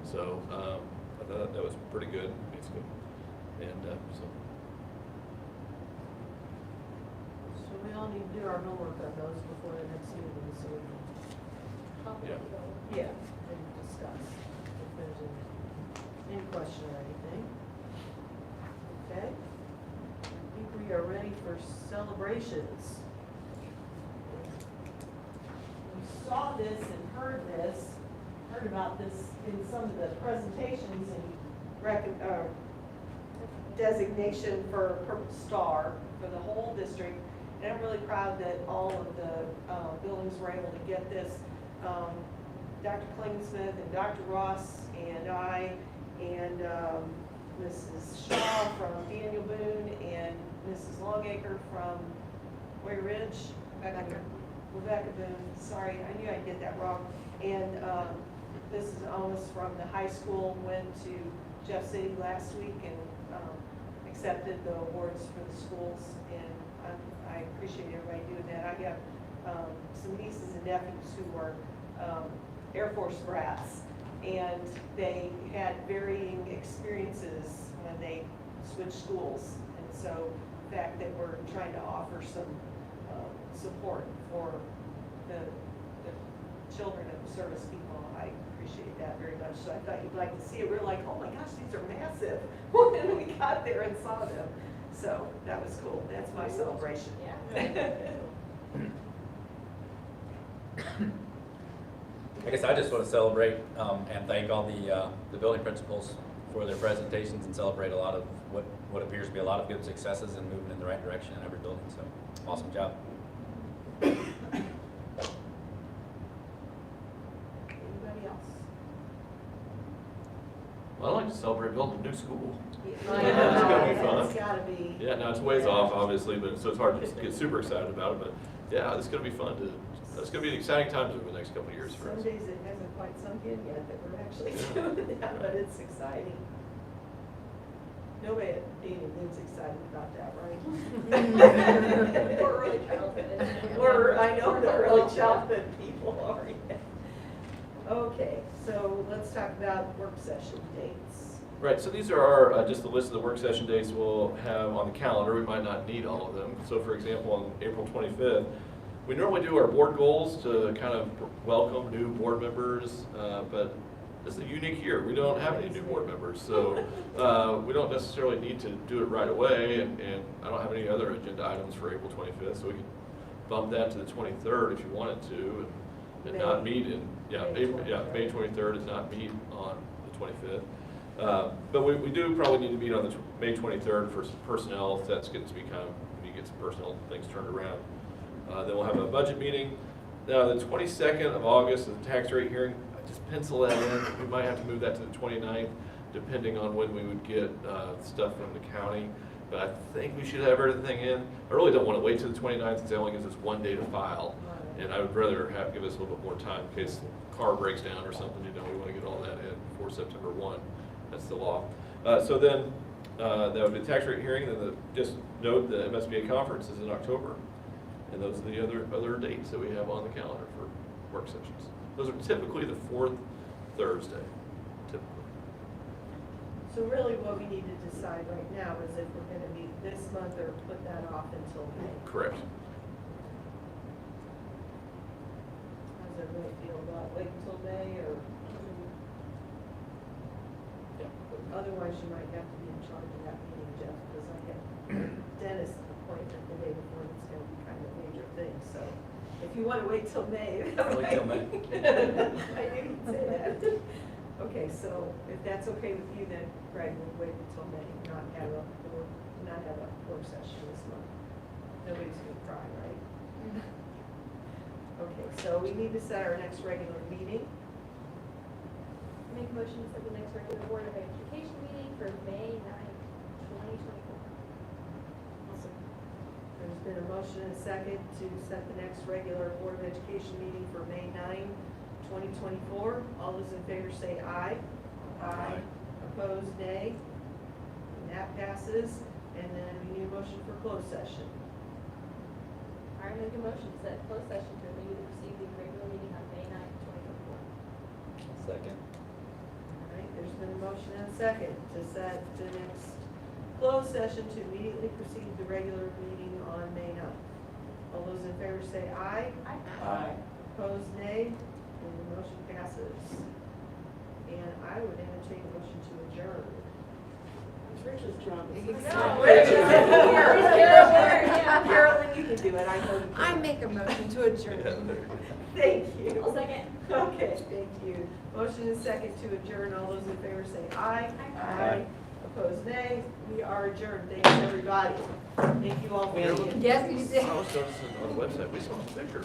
So I thought that was pretty good, basically. And so. So we all need to do our homework on those before the next meeting, so we can. Yeah. Yeah, and discuss if there's any question or anything. Okay? I think we are ready for celebrations. We saw this and heard about this in some of the presentations and designation for Purple Star for the whole district. And I'm really proud that all of the buildings were able to get this. Dr. Klingsmith and Dr. Ross and I and Mrs. Shaw from Daniel Boone and Mrs. Longacre from Warrior Ridge. Rebecca Boone, sorry, I knew I'd get that wrong. And Mrs. Onis from the high school went to Jeff City last week and accepted the awards for the schools. And I appreciate everybody doing that. I have some nieces and nephews who are Air Force brats, and they had varying experiences when they switched schools. And so the fact that we're trying to offer some support for the children of the service people, I appreciate that very much. So I thought you'd like to see it. We're like, oh my gosh, these are massive. When we got there and saw them. So that was cool. That's my celebration. Yeah. I guess I just want to celebrate and thank all the building principals for their presentations and celebrate a lot of what appears to be a lot of good successes and moving in the right direction in every building. So awesome job. Anybody else? Well, I'd like to celebrate building a new school. I It's gonna be know, fun. it's gotta be. Yeah, no, it's ways off, obviously, but so it's hard to get super excited about it. But yeah, it's going to be fun it's going to be an exciting time over the next couple of years for Some us. days it hasn't quite sunk in yet that we're actually doing that, but it's exciting. Nobody at Daniel's excited about that, right? We're early childhood, isn't it? I know the early childhood people are, yeah. Okay, so let's talk about work session dates. Right, so these are our, just the list of the work session dates we'll have on the calendar. We might not need all of them. So for example, on April 25th, we normally do our board goals to kind of welcome new board members, but this is a unique year. We don't have any new board members, so we don't necessarily need to do it right away, and I don't have any other agenda items for April 25th, so we can bump that to the 23rd if you wanted to, and not meet in, May 23rd is not meet on the 25th. But we do probably need to meet on the May 23rd for some personnel, if that's getting to be kind of, when you get some personal things turned around. Then we'll have a budget meeting. Now, the 22nd of August is the tax rate hearing. I just pencil that in. We might have to move that to the 29th, depending on when we would get stuff from the county. But I think we should have everything in. I really don't want to wait till the 29th, because it only gives us one day to file. And I would rather give us a little bit more time in case the car breaks down or something. You know, we want to get all that in before September 1. That's the law. So then that would be the tax rate hearing. Then just note the MSBA conference is in October. And those are the other dates that we have on the calendar for work sessions. Those are typically the fourth Thursday, typically. So really what we need to decide right now is if we're gonna meet this month or put that off until May. Correct. How's everybody feel about wait until May or? Yeah. Otherwise you might have to be in charge of that meeting, Jeff, because I have dentist appointment the day before, it's gonna be kind of a major thing, so if you wanna wait till May. Wait till May. I knew you'd say that. Okay, so if that's okay with you, then Greg, we'll wait until May, not have a work session this month. Nobody's gonna cry, right? Okay, so we need to set our next regular meeting. Make a motion to set the next regular Board of Education meeting for May 9th, 2024. There's been a motion and a second to set the next regular Board of Education meeting for May 9, 2024. All those in favor say aye. Aye. Opposed, nay. And that passes. And then we need a motion for closed session. I make a motion to set closed session to immediately proceed the regular meeting on May 9th, 2024. Second. All right, there's been a motion and a second to set the next closed session to immediately proceed the regular meeting on May 9th. All those in favor say aye. Aye. Opposed, nay. And the motion passes. And I would entertain a motion to adjourn. Richard's drum. No, Rich is here. Carolyn, you can do it, I know you can. I make a motion to adjourn. Thank you. I'll second. Okay, thank you. Motion is second to adjourn. All those in favor say aye. Aye. Opposed, nay. We are adjourned. Thanks, everybody. Thank you all for being. Yes, you did. I was noticing on the website, we saw a picture.